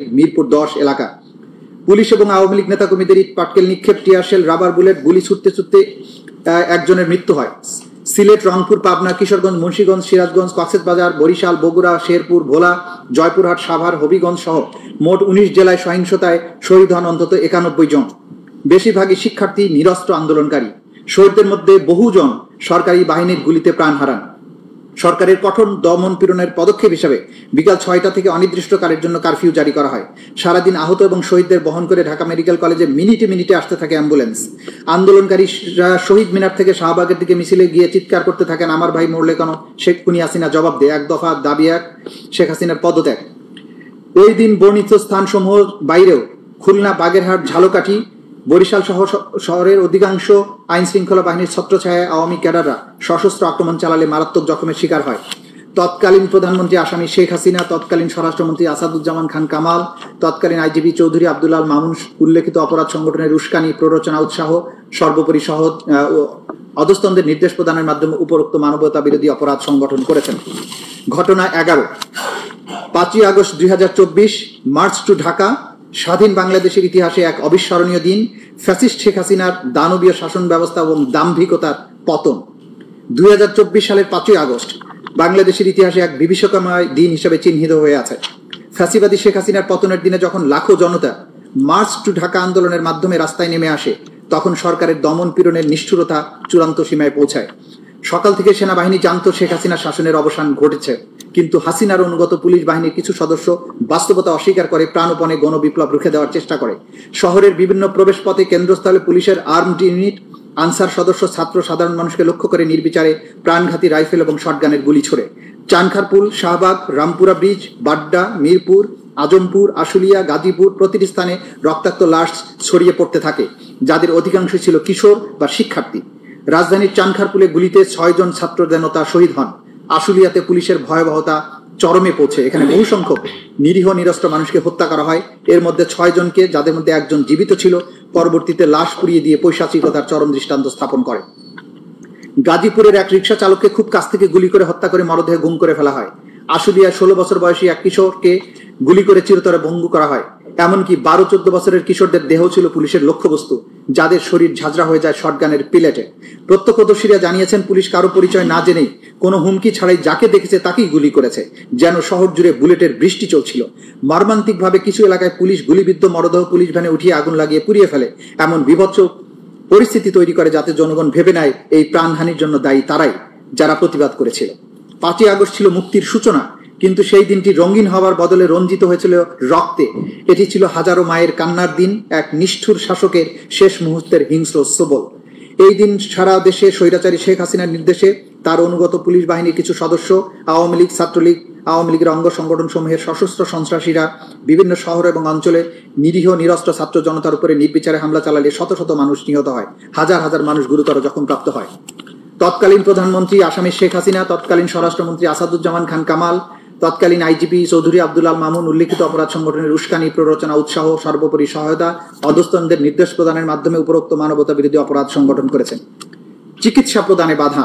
মিরপুর 10 এলাকা। পুলিশ এবং আওয়ামী লীগ নেতাকর্মীদের ইট পাটকেল নিক্ষেপ, টিয়ারশেল, রাবার বুলেট, গুলি ছুটতে ছুটতে একজনের মৃত্যু হয়। সিলেট, রংপুর, পাবনা, কিশোরগঞ্জ, মুন্সিগঞ্জ, সিরাজগঞ্জ, কক্সবাজার, বরিশাল, বগুড়া, শেরপুর, ভোলা, জয়পুরহাট, সাভার, হবিগঞ্জ সহ মোট 19 জেলায় সহিংসতায় শহীদ হন অন্তত 91 জন। বেশিরভাগই শিক্ষার্থী, নিরস্ত্র আন্দোলনকারী। শহীদদের মধ্যে বহুজন সরকারি বাহিনীর গুলিতে প্রাণ হারান। সরকারের কঠোর দমন পীড়নের পদক্ষেপ হিসেবে বিকাল 6টা থেকে অনির্দিষ্টকালের জন্য কারফিউ জারি করা হয়। সারাদিন আহত এবং শহীদদের বহন করে ঢাকা মেডিকেল কলেজে মিনিটে মিনিটে আসতে থাকে অ্যাম্বুলেন্স। আন্দোলনকারীরা শহীদ মিনার থেকে শাহবাগের দিকে মিছিলে গিয়ে চিৎকার করতে থাকেন, আমার ভাই মরলে কেন, শেখ খুনি হাসিনা জবাব দে, এক দফা দাবি এক, শেখ হাসিনার পদত্যাগ। ওই দিন বর্ণিত স্থানসমূহ বাইরেও খুলনা, বাগেরহাট, ঝালকাঠি, বরিশাল সহ শহরের অধিকাংশ আইন শৃঙ্খলা বাহিনীর ছত্রছায়ায় আওয়ামী ক্যাডাররা সশস্ত্র আক্রমণ চালালে মারাত্মক জখমের শিকার হয়। তৎকালীন প্রধানমন্ত্রী আসামি শেখ হাসিনা, তৎকালীন স্বরাষ্ট্রমন্ত্রী আসাদুজ্জামান খান কামাল, তৎকালীন আইজিপি চৌধুরী আব্দুল আল মামুন উল্লেখিত অপরাধ সংগঠনের উস্কানি, প্ররোচনা, উৎসাহ, সর্বোপরি অধস্তনদের নির্দেশ প্রদানের মাধ্যমে উপরোক্ত মানবতা বিরোধী অপরাধ সংগঠন করেছেন। ঘটনা 11 5ই আগস্ট 2024, মার্চ টু ঢাকা। স্বাধীন বাংলাদেশের ইতিহাসে এক অবিস্মরণীয় দিন। ফ্যাসিস্ট শেখ হাসিনার দানবীয় শাসন ব্যবস্থা এবং দাম্ভিকতার পতন। 2024 সালের 5ই আগস্ট বাংলাদেশের ইতিহাসে এক বিভীষিকাময় দিন হিসেবে চিহ্নিত হয়ে আছে। ফ্যাসিবাদী শেখ হাসিনার পতনের দিনে যখন লাখো জনতা মার্চ টু ঢাকা আন্দোলনের মাধ্যমে রাস্তায় নেমে আসে, তখন সরকারের দমন পীড়নের নিষ্ঠুরতা চূড়ান্ত সীমায় পৌঁছায়। সকাল থেকে সেনাবাহিনী জানত শেখ হাসিনার শাসনের অবসান ঘটেছে, কিন্তু হাসিনার অনুগত পুলিশ বাহিনীর কিছু সদস্য বাস্তবতা অস্বীকার করে প্রাণপণে গণবিপ্লব রুখে দেওয়ার চেষ্টা করে। শহরের বিভিন্ন প্রবেশপথে, কেন্দ্রস্থলে পুলিশের আর্মড ইউনিট, আনসার সদস্য, ছাত্র, সাধারণ মানুষকে লক্ষ্য করে নির্বিচারে প্রাণঘাতী রাইফেল এবং শটগানের গুলি ছোড়ে। চানখারপুল, শাহবাগ, রামপুরা ব্রিজ, বাড্ডা, মিরপুর, আজমপুর, আশুলিয়া, গাজীপুর প্রতিটি স্থানে রক্তাক্ত লাশ ছড়িয়ে পড়তে থাকে, যাদের অধিকাংশ ছিল কিশোর বা শিক্ষার্থী। রাজধানীর চানখারপুলে গুলিতে 6 জন ছাত্র জনতা শহীদ হন। আশুলিয়াতে পুলিশের ভয়াবহতা চরমে পৌঁছে। এখানে বহু সংখ্যক নিরীহ নিরস্ত্র মানুষকে হত্যা করা হয়। এর মধ্যে 6 জনকে, যাদের মধ্যে একজন জীবিত ছিল, পরবর্তীতে লাশ পুড়িয়ে দিয়ে পৈশাচিকতার চরম দৃষ্টান্ত স্থাপন করে। গাজীপুরের এক রিক্সা চালককে খুব কাছ থেকে গুলি করে হত্যা করে মরদেহে গুম করে ফেলা হয়। আশুলিয়ায় 16 বছর বয়সী এক কিশোরকে গুলি করে চিরতরে ভঙ্গু করা হয়। এমনকি 12-14 বছরের কিশোরদের দেহ ছিল পুলিশের লক্ষ্যবস্তু, যাদের শরীর ঝাঁঝরা হয়ে যায় শটগানের পিলেটে। প্রত্যক্ষদর্শীরা জানিয়েছেন, পুলিশ কারো পরিচয় না জেনেই, কোনো হুমকি ছাড়াই যাকে দেখেছে তাকেই গুলি করেছে, যেন শহর জুড়ে বুলেটের বৃষ্টি চলছিল। মর্মান্তিকভাবে কিছু এলাকায় পুলিশ গুলিবিদ্ধ মরদেহ পুলিশ ভ্যানে উঠিয়ে আগুন লাগিয়ে পুড়িয়ে ফেলে, এমন বিভৎস পরিস্থিতি তৈরি করে যাতে জনগণ ভেবে নেয় এই প্রাণহানির জন্য দায়ী তারাই, যারা প্রতিবাদ করেছিল। 5ই আগস্ট ছিল মুক্তির সূচনা, কিন্তু সেই দিনটি রঙিন হওয়ার বদলে রঞ্জিত হয়েছিল রক্তে। এটি ছিল হাজারো মায়ের কান্নার দিন, এক নিষ্ঠুর শাসকের শেষ মুহূর্তের হিংস্র সবল। এই দিন সারা দেশে স্বৈরাচারী শেখ হাসিনার নির্দেশে তার অনুগত পুলিশ বাহিনীর কিছু সদস্য, আওয়ামী লীগ, ছাত্রলীগ, আওয়ামী লীগের অঙ্গ সংগঠন সমূহের সশস্ত্র সন্ত্রাসীরা বিভিন্ন শহর এবং অঞ্চলে নিরীহ নিরস্ত্র ছাত্র জনতার উপরে নির্বিচারে হামলা চালালে শত শত মানুষ নিহত হয়, হাজার হাজার মানুষ গুরুতর জখমপ্রাপ্ত হয়। তৎকালীন প্রধানমন্ত্রী আসামি শেখ হাসিনা, তৎকালীন স্বরাষ্ট্রমন্ত্রী আসাদুজ্জামান খান কামাল, তৎকালীন আইজিপি চৌধুরী আব্দুল আল মামুন উল্লেখিত অপরাধ সংগঠনের উস্কানি, প্ররোচনা, উৎসাহ, সর্বোপরি সহায়তা, অধস্তনদের নির্দেশ প্রদানের মাধ্যমে উপরোক্ত মানবতা বিরোধী অপরাধ সংগঠন করেছেন। চিকিৎসা প্রদানে বাধা।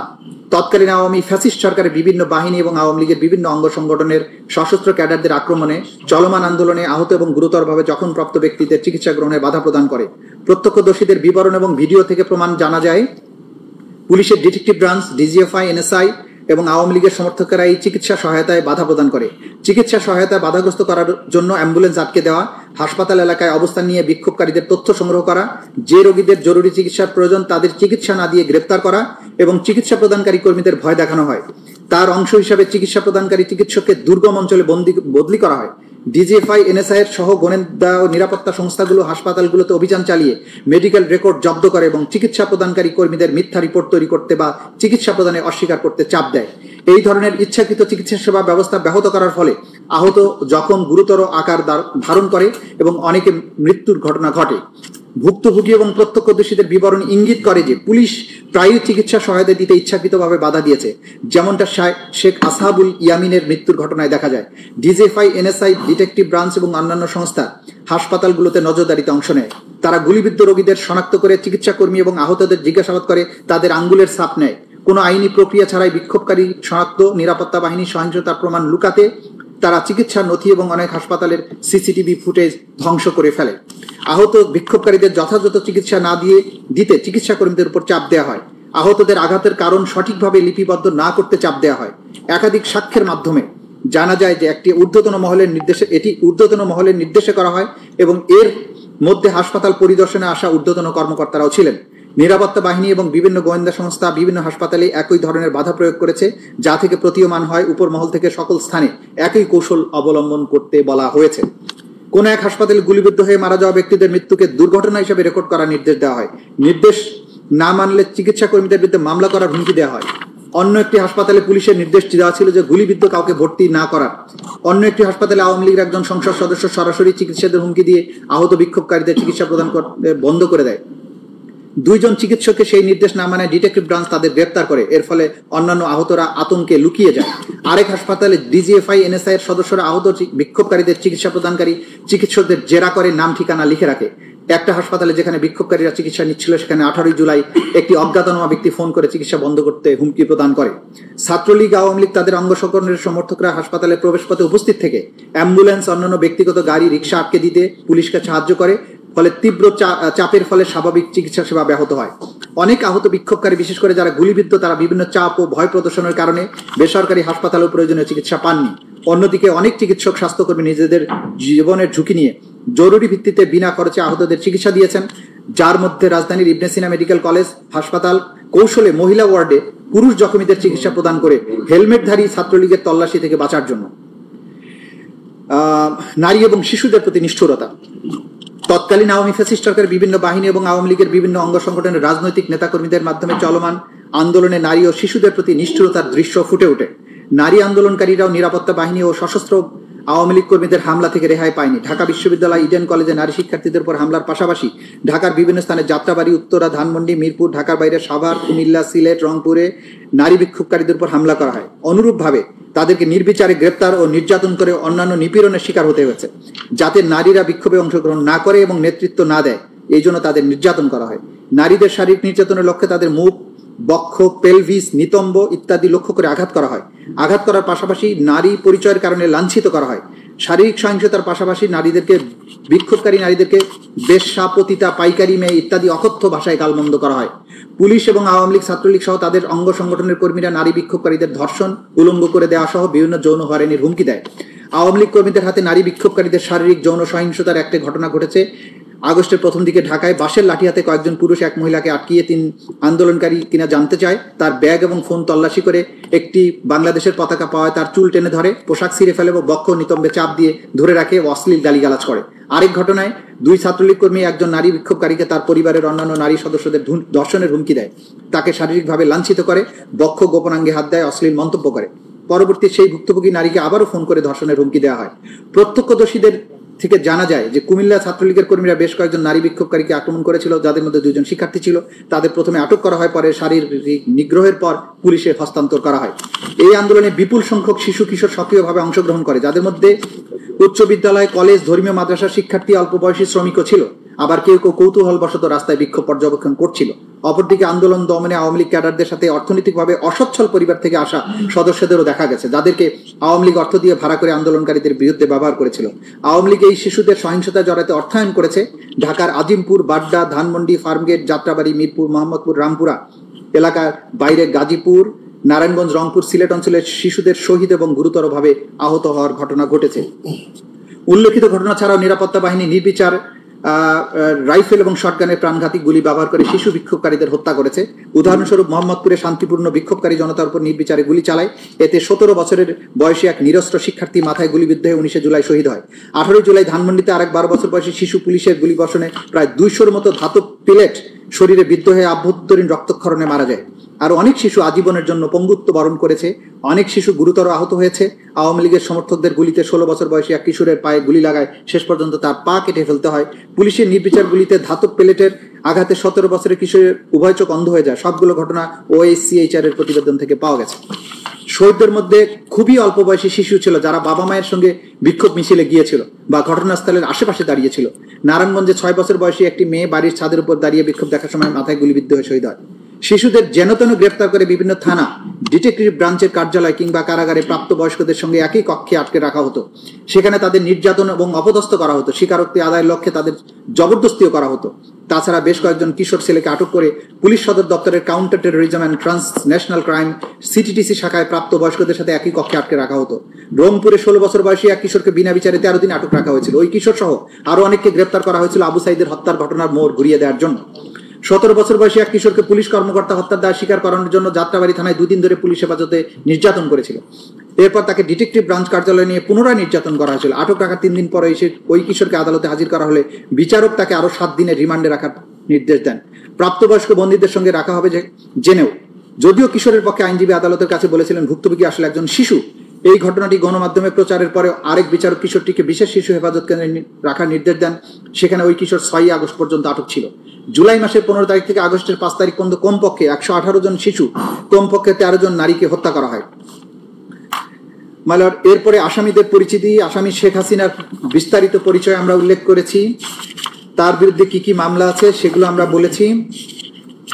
তৎকালীন আওয়ামী ফ্যাসিস্ট সরকারের বিভিন্ন বাহিনী এবং আওয়ামী লীগের বিভিন্ন অঙ্গ সংগঠনের সশস্ত্র ক্যাডারদের আক্রমণে চলমান আন্দোলনে আহত এবং গুরুতরভাবে জখমপ্রাপ্ত ব্যক্তিদের চিকিৎসা গ্রহণে বাধা প্রদান করে। প্রত্যক্ষদর্শীদের বিবরণ এবং ভিডিও থেকে প্রমাণ জানা যায়, পুলিশের ডিটেকটিভ ব্রাঞ্চ, ডিজিএফআই, এনএসআই এবং আওয়ামী লীগের সমর্থকেরা এই চিকিৎসা সহায়তায় বাধা প্রদান করে। চিকিৎসা সহায়তায় বাধাগ্রস্ত করার জন্য অ্যাম্বুলেন্স আটকে দেওয়া, হাসপাতাল এলাকায় অবস্থান নিয়ে বিক্ষোভকারীদের তথ্য সংগ্রহ করা, যে রোগীদের জরুরি চিকিৎসার প্রয়োজন তাদের চিকিৎসা না দিয়ে গ্রেপ্তার করা এবং চিকিৎসা প্রদানকারী কর্মীদের ভয় দেখানো হয়। তার অংশ হিসাবে চিকিৎসা প্রদানকারী চিকিৎসককে দুর্গম অঞ্চলে বদলি করা হয়। ডিজিএফআই, এনএসআই এর সহ গোয়েন্দা ও নিরাপত্তা সংস্থাগুলো হাসপাতালগুলোতে অভিযান চালিয়ে মেডিকেল রেকর্ড জব্দ করে এবং চিকিৎসা প্রদানকারী কর্মীদের মিথ্যা রিপোর্ট তৈরি করতে বা চিকিৎসা প্রদানে অস্বীকার করতে চাপ দেয়। এই ধরনের ইচ্ছাকৃত চিকিৎসা সেবা ব্যবস্থা ব্যাহত করার ফলে আহত, জখম গুরুতর আকার ধারণ করে এবং অনেকে মৃত্যুর ঘটনা ঘটে। ভুক্তভোগী এবং প্রত্যক্ষদর্শীদের বিবরণ ইঙ্গিত করে যে পুলিশ প্রায়ই চিকিৎসা সহায়তা দিতে ইচ্ছাকৃতভাবে বাধা দিয়েছে, যেমনটা শেখ আসহাবুল ইয়ামিনের মৃত্যুর ঘটনায় দেখা যায়। ডিজিএফআই, এনএসআই, ডিটেকটিভ ব্রাঞ্চ এবং অন্যান্য সংস্থা হাসপাতালগুলোতে নজরদারিতে অংশ নেয়। তারা গুলিবিদ্ধ রোগীদের শনাক্ত করে চিকিৎসা কর্মী এবং আহতদের জিজ্ঞাসাবাদ করে, তাদের আঙ্গুলের ছাপ নেয়। কোনো আইনি প্রক্রিয়া ছাড়াই বিক্ষোভকারী শনাক্ত, নিরাপত্তা বাহিনী সহিংসতার প্রমাণ লুকাতে তারা চিকিৎসার নথি এবং অনেক হাসপাতালের সিসিটিভি ফুটেজ ধ্বংস করে ফেলে। আহত বিক্ষোভকারীদের যথাযথ চিকিৎসা না দিতে চিকিৎসা কর্মীদের উপর চাপ দেওয়া হয়। আহতদের আঘাতের কারণ সঠিকভাবে লিপিবদ্ধ না করতে চাপ দেওয়া হয়। একাধিক সাক্ষ্যের মাধ্যমে জানা যায় যে এটি ঊর্ধ্বতন মহলের নির্দেশে করা হয় এবং এর মধ্যে হাসপাতাল পরিদর্শনে আসা ঊর্ধ্বতন কর্মকর্তারাও ছিলেন। নিরাপত্তা বাহিনী এবং বিভিন্ন গোয়েন্দা সংস্থা বিভিন্ন হাসপাতালে একই ধরনের বাধা প্রয়োগ করেছে, যা থেকে প্রতীয়মান হয় উপর মহল থেকে সকল স্থানে একই কৌশল অবলম্বন করতে বলা হয়েছে। কোন এক হাসপাতালে গুলিবিদ্ধ হয়ে মারা যাওয়া ব্যক্তিদের মৃত্যুকে দুর্ঘটনা হিসেবে রেকর্ড করার নির্দেশ দেওয়া হয়। নির্দেশ না মানলে চিকিৎসা কর্মীদের বিরুদ্ধে মামলা করার হুমকি দেওয়া হয়। অন্য একটি হাসপাতালে পুলিশের নির্দেশ দেওয়া ছিল যে গুলিবিদ্ধ কাউকে ভর্তি না করার। অন্য একটি হাসপাতালে আওয়ামী লীগের একজন সংসদ সদস্য সরাসরি চিকিৎসকদের হুমকি দিয়ে আহত বিক্ষোভকারীদের চিকিৎসা প্রদান করতে বন্ধ করে দেয়। 2 জন চিকিৎসককে সেই নির্দেশ না মানে ডিটেকটিভ ব্রাঞ্চ তাদের গ্রেপ্তার করে। এর ফলে অন্যান্য আহতরা আতঙ্কে লুকিয়ে যায়। আরেক হাসপাতালে ডিজিএফআই এনএসআই এর সদস্যরা আহত বিক্ষোভকারীদের চিকিৎসা প্রদানকারী চিকিৎসকদের জেরা করে নাম ঠিকানা লিখে রাখে। একটা হাসপাতালে যেখানে বিক্ষোভকারীরা চিকিৎসা নিচ্ছিল সেখানে 18 জুলাই একটি অজ্ঞাতনামা ব্যক্তি ফোন করে চিকিৎসা বন্ধ করতে হুমকি প্রদান করে। ছাত্রলীগ আওয়ামী লীগ তাদের অঙ্গ সংগঠনের সমর্থকরা হাসপাতালের প্রবেশপথে উপস্থিত থেকে অ্যাম্বুলেন্স অন্যান্য ব্যক্তিগত গাড়ি রিক্সা আটকে দিতে পুলিশকে সাহায্য করে। ফলে তীব্র চাপের ফলে স্বাভাবিক চিকিৎসা সেবা ব্যাহত হয়। অনেক আহত বিক্ষোভকারী বিশেষ করে যারা গুলিবিদ্ধ তারা বিভিন্ন চাপ ও ভয় প্রদর্শনের কারণে বেসরকারি হাসপাতালেও প্রয়োজনীয় চিকিৎসা পাননি। অন্যদিকে অনেক চিকিৎসক স্বাস্থ্যকর্মী নিজেদের জীবনের ঝুঁকি নিয়ে জরুরি ভিত্তিতে বিনা খরচে আহতদের চিকিৎসা দিয়েছেন, যার মধ্যে রাজধানীর ইবনে সিনা মেডিকেল কলেজ হাসপাতাল কৌশলে মহিলা ওয়ার্ডে পুরুষ জখমীদের চিকিৎসা প্রদান করে হেলমেটধারী ছাত্রলীগের তল্লাশি থেকে বাঁচার জন্য। নারী এবং শিশুদের প্রতি নিষ্ঠুরতা। তৎকালীন আওয়ামী ফ্যাসিস্ট সরকারের বিভিন্ন বাহিনী এবং আওয়ামী লীগের বিভিন্ন অঙ্গ সংগঠনের রাজনৈতিক নেতাকর্মীদের মাধ্যমে চলমান আন্দোলনে নারী ও শিশুদের প্রতি নিষ্ঠুরতার দৃশ্য ফুটে ওঠে। নারী আন্দোলনকারীরাও নিরাপত্তা বাহিনী ও সশস্ত্র আওয়ামী লীগ কর্মীদের হামলা থেকে রেহাই পায়নি। ঢাকা বিশ্ববিদ্যালয় ইডেন কলেজে নারী শিক্ষার্থীদের উপর হামলার পাশাপাশি ঢাকার বিভিন্ন স্থানে যাত্রাবাড়ি, উত্তরা, ধানমন্ডি, মিরপুর, ঢাকার বাইরে সাভার, কুমিল্লা, সিলেট, রংপুরে নারী বিক্ষোভকারীদের উপর হামলা করা হয়। অনুরূপভাবে তাদেরকে নির্বিচারে গ্রেপ্তার ও নির্যাতন করে অন্যান্য নিপীড়নের শিকার হতে হয়েছে, যাতে নারীরা বিক্ষোভে অংশগ্রহণ না করে এবং নেতৃত্ব না দেয়, এই জন্য তাদের নির্যাতন করা হয়। নারীদের শারীরিক নির্যাতনের লক্ষ্যে তাদের মুখ, বক্ষ, পেলভিস, নিতম্ব ইত্যাদি লক্ষ্য করে আঘাত করা হয়। আঘাত করার পাশাপাশি নারী পরিচয়ের কারণে লাঞ্ছিত করা হয়। শারীরিক সহিংসতার পাশাপাশি বিক্ষোভকারী নারীদেরকে বেশ্যা, পতিতা, পাইকারি মেয়ে ইত্যাদি অকথ্য ভাষায় গালমন্দ করা হয়। পুলিশ এবং আওয়ামী লীগ, ছাত্রলীগ সহ তাদের অঙ্গ সংগঠনের কর্মীরা নারী বিক্ষোভকারীদের ধর্ষণ, উলঙ্গ করে দেওয়া সহ বিভিন্ন যৌন হয়রানির হুমকি দেয়। আওয়ামী লীগ কর্মীদের হাতে নারী বিক্ষোভকারীদের শারীরিক যৌন সহিংসতার একটি ঘটনা ঘটেছে আগস্টের প্রথম দিকে ঢাকায়। বাঁশের লাঠি হাতে কয়েকজন পুরুষ এক মহিলাকে আটকিয়ে 3 আন্দোলনকারী কিনা জানতে চায়। তার ব্যাগ এবং ফোন তল্লাশি করে একটি বাংলাদেশের পতাকা পাওয়ায় তার চুল টেনে ধরে, পোশাক ছিঁড়ে ফেলে ও বক্ষ নিতম্বে চাপ দিয়ে ধরে রাখে ও অশ্লীল গালিগালাজ করে। আরেক ঘটনায় 2 ছাত্রলীগ কর্মী একজন নারী বিক্ষোভকারীকে তার পরিবারের অন্যান্য নারী সদস্যদের ধর্ষণের হুমকি দেয়, তাকে শারীরিকভাবে লাঞ্ছিত করে, বক্ষ গোপনাঙ্গে হাত দেয়, অশ্লীল মন্তব্য করে। পরবর্তী সেই ভুক্তভোগী নারীকে আবারও ফোন করে ধর্ষণের হুমকি দেওয়া হয়। প্রত্যক্ষদর্শীদের থেকে জানা যায় যে কুমিল্লা ছাত্রলীগের কর্মীরা বেশ কয়েকজন নারী বিক্ষোভকারীকে আক্রমণ করেছিল, যাদের মধ্যে 2 জন শিক্ষার্থী ছিল। তাদের প্রথমে আটক করা হয়, পরে শারীরিক নিগ্রহের পর পুলিশে হস্তান্তর করা হয়। এই আন্দোলনে বিপুল সংখ্যক শিশু কিশোর সক্রিয়ভাবে অংশগ্রহণ করে, যাদের মধ্যে উচ্চ বিদ্যালয়, কলেজ, ধর্মীয় মাদ্রাসার শিক্ষার্থী, অল্প বয়সী শ্রমিকও ছিল। আবার কেউ কেউ কৌতূহলবশত রাস্তায় বিক্ষোভ পর্যবেক্ষণ করছিল। অপরদিকে আন্দোলন দমনে আওয়ামী লীগ ক্যাডারদের সাথে অর্থনৈতিকভাবে অসচ্ছল পরিবার থেকে আসা সদস্যদেরও দেখা গেছে, যাদেরকে আওয়ামী লীগ অর্থ দিয়ে ভাড়া করে আন্দোলনকারীদের বিরুদ্ধে ব্যবহার করেছিল। আওয়ামী লীগ এই শিশুদের সহিংসতা জড়াতে অর্থায়ন করেছে। ঢাকার আজিমপুর, বাড্ডা, ধানমন্ডি, ফার্মগেট, যাত্রাবাড়ি, মিরপুর, মোহাম্মদপুর, রামপুরা এলাকার বাইরে গাজীপুর, নারায়ণগঞ্জ, রংপুর, সিলেট অঞ্চলের শিশুদের শহীদ এবং গুরুতরভাবে আহত হওয়ার ঘটনা ঘটেছে। উল্লেখিত ঘটনা ছাড়াও নিরাপত্তা বাহিনী নির্বিচার রাইফেল এবং শটগানের প্রাণঘাতী গুলি ব্যবহার করে শিশু বিক্ষোভকারীদের হত্যা করেছে। উদাহরণস্বরূপ মোহাম্মদপুরে শান্তিপূর্ণ বিক্ষোভকারী জনতার উপর নির্বিচারে গুলি চালায়। এতে 17 বছরের বয়সী এক নিরস্ত্র শিক্ষার্থী মাথায় গুলিবিদ্ধ হয়ে 19 জুলাই শহীদ হয়। 18 জুলাই ধানমন্ডিতে আরেক 12 বছর বয়সী শিশু পুলিশের গুলিবর্ষণে প্রায় 200-র মতো ধাতব পেলেট শরীরে বিদ্ধ হয়ে আভ্যন্তরীণ রক্তক্ষরণে মারা যায়। আর অনেক শিশু আজীবনের জন্য পঙ্গুত্ব বরণ করেছে। অনেক শিশু গুরুতর আহত হয়েছে। আওয়ামী লীগের সমর্থকদের গুলিতে 16 বছর বয়সী এক কিশোরের পায়ে গুলি লাগায়, শেষ পর্যন্ত তার পা কেটে ফেলতে হয়। পুলিশের নির্বিচার গুলিতে ধাতব পেলেটের আঘাতে 17 বছরের কিশোরের উভয় চোখ অন্ধ হয়ে যায়। সবগুলো ঘটনা OSCHR এর প্রতিবেদন থেকে পাওয়া গেছে। শহীদদের মধ্যে খুবই অল্প বয়সী শিশু ছিল, যারা বাবা মায়ের সঙ্গে বিক্ষোভ মিছিলে গিয়েছিল বা ঘটনাস্থলের আশেপাশে দাঁড়িয়েছিল। নারায়ণগঞ্জে 6 বছর বয়সী একটি মেয়ে বাড়ির ছাদের উপর দাঁড়িয়ে বিক্ষোভ দেখার সময় মাথায় গুলিবিদ্ধ হয়ে শহীদ হয়। শিশুদের যেনতেন গ্রেপ্তার করে বিভিন্ন থানা, ডিটেকটিভ ব্রাঞ্চের কার্যালয় কিংবা কারাগারে প্রাপ্তবয়স্কদের সঙ্গে একই কক্ষে আটকে রাখা হতো। সেখানে তাদের নির্যাতন এবং অপদস্থ করা হতো, স্বীকারোক্তি আদায়ের লক্ষ্যে তাদের জবরদস্তিও করা হতো। তাছাড়া বেশ কয়েকজন কিশোর ছেলেকে আটক করে পুলিশ সদর দপ্তরের counter terrorism and transnational crime CTTC শাখায় প্রাপ্তবয়স্কদের সাথে একই কক্ষে আটকে রাখা হতো। রংপুরে 16 বছর বয়সী এক কিশোরকে বিনা বিচারে 13 দিন আটক রাখা হয়েছিল। ওই কিশোর সহ আরো অনেককে গ্রেপ্তার করা হয়েছিল আবু সাইদের হত্যার ঘটনার মোড় ঘুরিয়ে দেওয়ার জন্য। 17 বছর বয়সী এক কিশোরকে পুলিশ কর্মকর্তা হত্যার দায় স্বীকার করানোর জন্য যাত্রাবাড়ি থানায় 2 দিন ধরে পুলিশ হেফাজতে নির্যাতন করেছিল। এরপর তাকে ডিটেকটিভ ব্রাঞ্চ কার্যালয়ে নিয়ে পুনরায় নির্যাতন করা হয়েছিল। আটক রাখার 3 দিন পরে এসে ওই কিশোরকে আদালতে হাজির করা হলে বিচারক তাকে আরো 7 দিনের রিমান্ডে রাখার নির্দেশ দেন। প্রাপ্তবয়স্ক বন্দীদের সঙ্গে রাখা হবে জেনেও যদিও কিশোরের পক্ষে আইনজীবী আদালতের কাছে বলেছিলেন ভুক্তভোগী আসলে একজন শিশু। এই ঘটনাটি গণমাধ্যমে প্রচারের পরে আরেক বিচারক কিশোরটিকে বিশেষ শিশু হেফাজত কেন্দ্রে রাখার নির্দেশ দেন। সেখানে ওই কিশোর 6 আগস্ট পর্যন্ত আটক ছিল। জুলাই মাসের 15 তারিখ থেকে আগস্টের 5 তারিখ পর্যন্ত কমপক্ষে 118 জন শিশু, কমপক্ষে 13 জন নারীকে হত্যা করা হয়। মালর এরপরে আসামিদের পরিচিতি, আসামি শেখ হাসিনার বিস্তারিত পরিচয় আমরা উল্লেখ করেছি। তার বিরুদ্ধে কি কি মামলা আছে সেগুলো আমরা বলেছি।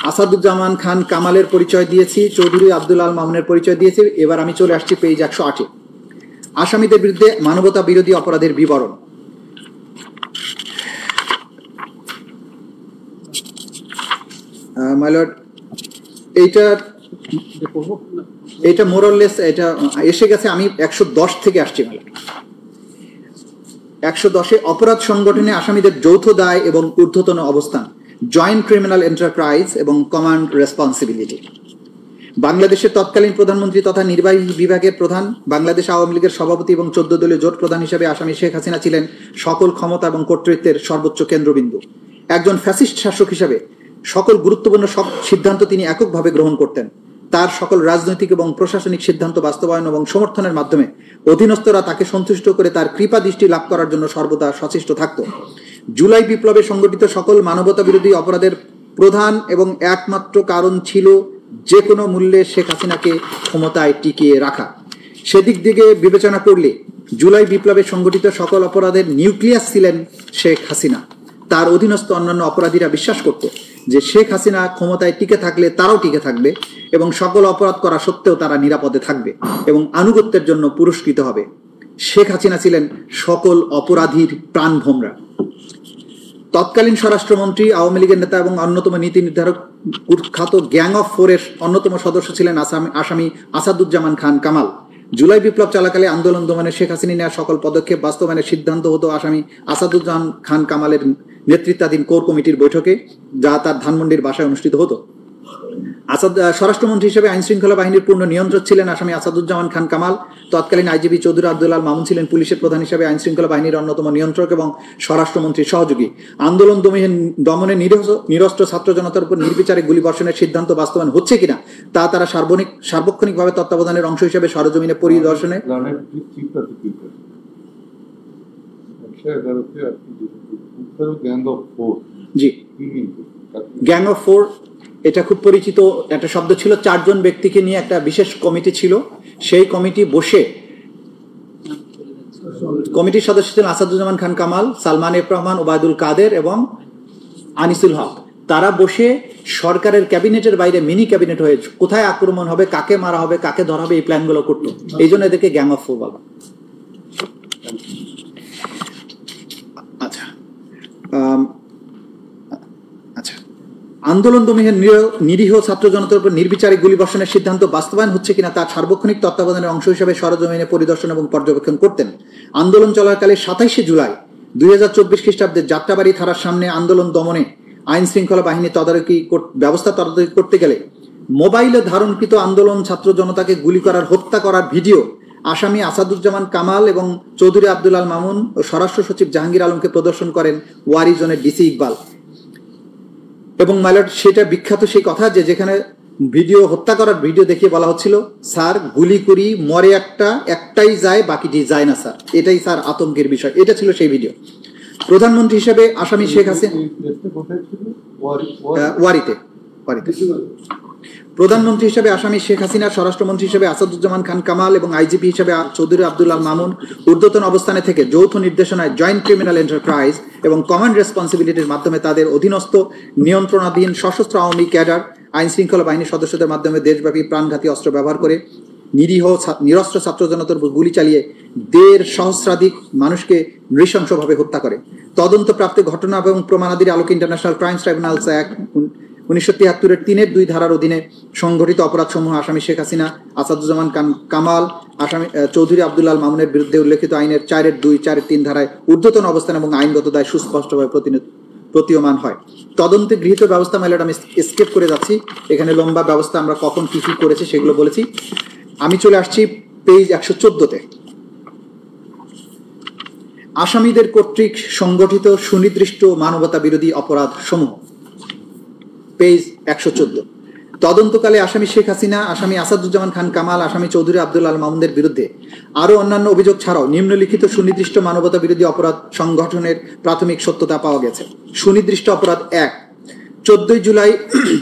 আসাদুজ্জামান খান কামালের পরিচয় দিয়েছি, চৌধুরী আব্দুল আল মামুনের পরিচয় দিয়েছি। এবার আমি চলে আসছি পেজ 108-এ। আসামিদের বিরুদ্ধে মানবতা বিরোধী অপরাধের বিবরণ। মাই লর্ড, এইটা মোরলেস এটা এসে গেছে। আমি 110 থেকে আসছি। মাই লর্ড, 110-এ অপরাধ সংগঠনে আসামিদের যৌথ দায় এবং ঊর্ধ্বতন অবস্থান, জয়েন্ট ক্রিমিনাল এন্টারপ্রাইজ এবং কমান্ড রেসপন্সিবিলিটি। বাংলাদেশের তৎকালীন প্রধানমন্ত্রী তথা নির্বাহী বিভাগের প্রধান, বাংলাদেশ আওয়ামী লীগের সভাপতি এবং 14 দলীয় জোট প্রধান হিসেবে আসামি শেখ হাসিনা ছিলেন সকল ক্ষমতা এবং কর্তৃত্বের সর্বোচ্চ কেন্দ্রবিন্দু। একজন ফ্যাসিস্ট শাসক হিসেবে সকল গুরুত্বপূর্ণ সব সিদ্ধান্ত তিনি এককভাবে গ্রহণ করতেন। তার সকল রাজনৈতিক এবং প্রশাসনিক সিদ্ধান্ত বাস্তবায়ন এবং সমর্থনের মাধ্যমে অধীনস্থরা তাকে সন্তুষ্ট করে তার কৃপা দৃষ্টি লাভ করার জন্য সর্বদা সচেষ্ট থাকত। জুলাই বিপ্লবে সংগঠিত সকল মানবতা বিরোধী অপরাধের প্রধান এবং একমাত্র কারণ ছিল যে কোনো মূল্যে শেখ হাসিনাকে ক্ষমতায় টিকিয়ে রাখা। সেদিক থেকে বিবেচনা করলে জুলাই বিপ্লবে সংগঠিত সকল অপরাধের নিউক্লিয়াস ছিলেন শেখ হাসিনা। তার অধীনস্থ অন্যান্য অপরাধীরা বিশ্বাস করত যে শেখ হাসিনা ক্ষমতায় টিকে থাকলে তারাও টিকে থাকবে এবং সকল অপরাধ করা সত্ত্বেও তারা নিরাপদে থাকবে এবং আনুগত্যের জন্য পুরস্কৃত হবে। শেখ হাসিনা ছিলেন সকল অপরাধীর প্রাণভোমরা। তৎকালীন স্বরাষ্ট্রমন্ত্রী, আওয়ামী লীগের নেতা এবং অন্যতম নীতি নির্ধারক কুখ্যাত গ্যাং অফ 4-এর অন্যতম সদস্য ছিলেন আসামি আসাদুজ্জামান খান কামাল। জুলাই বিপ্লব চলাকালে আন্দোলন দমনে শেখ হাসিনা নেওয়া সকল পদক্ষেপ বাস্তবায়নের সিদ্ধান্ত হতো আসামি আসাদুজ্জামান খান কামালের নেতৃত্বাধীন কোর কমিটির বৈঠকে, যা তার ধানমন্ডির বাসায় অনুষ্ঠিত হতো। স্বরাষ্ট্রমন্ত্রী হিসেবে আইন শৃঙ্খলা বাহিনীর পূর্ণ নিয়ন্ত্রক ছিলেন আসামি আসাদুজ্জামান খান কামাল। তৎকালীন আইজিপি চৌধুরী আব্দুল আল মামুন ছিলেন পুলিশের প্রধান হিসেবে আইন শৃঙ্খলা বাহিনীর অন্যতম নিয়ন্ত্রক এবং স্বরাষ্ট্রমন্ত্রীর সহযোগী। আন্দোলন দমনে নিরস্ত্র ছাত্র জনতার উপর নির্বিচারে গুলিবর্ষণের সিদ্ধান্ত বাস্তবায়ন হচ্ছে কিনা তা তারা সার্বক্ষণিকভাবে তত্ত্বাবধানের অংশ হিসেবে সরজমিনে পরিদর্শনে জি গ্যাং অফ 4 এটা খুব পরিচিত একটা শব্দ ছিল। 4 জন ব্যক্তিকে নিয়ে একটা বিশেষ কমিটি ছিল। সেই কমিটি বসে, কমিটির সদস্য ছিলেন আসাদুজ্জামান খান কামাল, সালমান এফ রহমান, ওবায়দুল কাদের এবং আনিসুল হক। তারা বসে সরকারের ক্যাবিনেটের বাইরে মিনি ক্যাবিনেট হয়ে কোথায় আক্রমণ হবে, কাকে মারা হবে, কাকে ধরা হবে, এই প্ল্যানগুলো করতো। এই জন্য এদেরকে গ্যাং অফ 4 বলা। আচ্ছা আচ্ছা আন্দোলন দমনে নিরীহ ছাত্র জনতার উপর নির্বিচারে গুলিবর্ষণের সিদ্ধান্ত বাস্তবায়ন হচ্ছে কিনা তার সার্বক্ষণিক তত্ত্বাবধানের অংশ হিসেবে সরজমিনে পরিদর্শন এবং পর্যবেক্ষণ করতেন। আন্দোলন চলাকালে 27শে জুলাই 2024 খ্রিস্টাব্দের যাত্রাবাড়ি থানার সামনে আন্দোলন দমনে আইন শৃঙ্খলা বাহিনী তদারকি করতে গেলে মোবাইলে ধারণকৃত আন্দোলন ছাত্র জনতাকে গুলি করার, হত্যা করার ভিডিও আসামি আসাদুজ্জামান কামাল এবং চৌধুরী আব্দুল আল মামুন ও স্বরাষ্ট্র সচিব জাহাঙ্গীর আলমকে প্রদর্শন করেন ওয়ারি জোনের ডিসি ইকবাল। এবং মাইলট, সেটা বিখ্যাত সেই কথা যে যেখানে ভিডিও, হত্যা করার ভিডিও দেখিয়ে বলা হচ্ছিল, স্যার গুলি করি, মরে একটাই যায়, বাকিটি যায় না স্যার, এটাই স্যার আতঙ্কের বিষয়। এটা ছিল সেই ভিডিও। প্রধানমন্ত্রী হিসেবে আসামি শেখ হাসিনা ওয়ারিতে প্রধানমন্ত্রী হিসেবে আসামি শেখ হাসিনা, স্বরাষ্ট্রমন্ত্রী হিসেবে আসাদুজ্জামান খান কামাল এবং আইজিপি হিসেবে চৌধুরী আব্দুল আল মামুন ঊর্ধ্বতন অবস্থানে থেকে যৌথ নির্দেশনায় জয়েন্ট ক্রিমিনাল এন্টারপ্রাইজ এবং কমান্ড রেসপন্সিবিলিটির মাধ্যমে তাদের অধীনস্থ নিয়ন্ত্রণাধীন সশস্ত্র আওয়ামী ক্যাডার, আইন শৃঙ্খলা বাহিনীর সদস্যদের মাধ্যমে দেশব্যাপী প্রাণঘাতী অস্ত্র ব্যবহার করে নিরস্ত্র ছাত্র জনতার উপর গুলি চালিয়ে 1.5 সহস্রাধিক মানুষকে নৃশংসভাবে হত্যা করে। তদন্তপ্রাপ্ত ঘটনা এবং প্রমাণাদির আলোকে ইন্টারন্যাশনাল ক্রাইমস ট্রাইব্যুনালস অ্যাক্ট 1973-এর 3-2 ধারার অধীনে সংঘটিত অপরাধসমূহ আসামি শেখ হাসিনা, আসাদুজ্জামান কামাল, আসামি চৌধুরী আব্দুল আল মামুনের বিরুদ্ধে উল্লেখিত আইনের 4-2, 4-3 ধারায় ঊর্ধ্বতন অবস্থান এবং আইনগত দায় সুস্পষ্টভাবে প্রতীয়মান হয়। তদন্তে গৃহীত ব্যবস্থা মেলাটা আমি স্কেপ করে যাচ্ছি, এখানে লম্বা ব্যবস্থা আমরা কখন কি কি করেছি সেগুলো বলেছি। আমি চলে আসছি পেজ 114-তে। আসামিদের কর্তৃক সংগঠিত সুনির্দিষ্ট মানবতা বিরোধী অপরাধ সমূহ, পেজ 114। তদন্তকালে আসামি শেখ হাসিনা, আসামি আসাদুজ্জামান খান কামাল, আসামি চৌধুরী আব্দুল আল মামুনের বিরুদ্ধে আরও অন্যান্য অভিযোগ ছাড়াও নিম্নলিখিত সুনির্দিষ্ট মানবতা বিরোধী অপরাধ সংগঠনের প্রাথমিক সত্যতা পাওয়া গেছে। সুনির্দিষ্ট অপরাধ 1, 14 জুলাই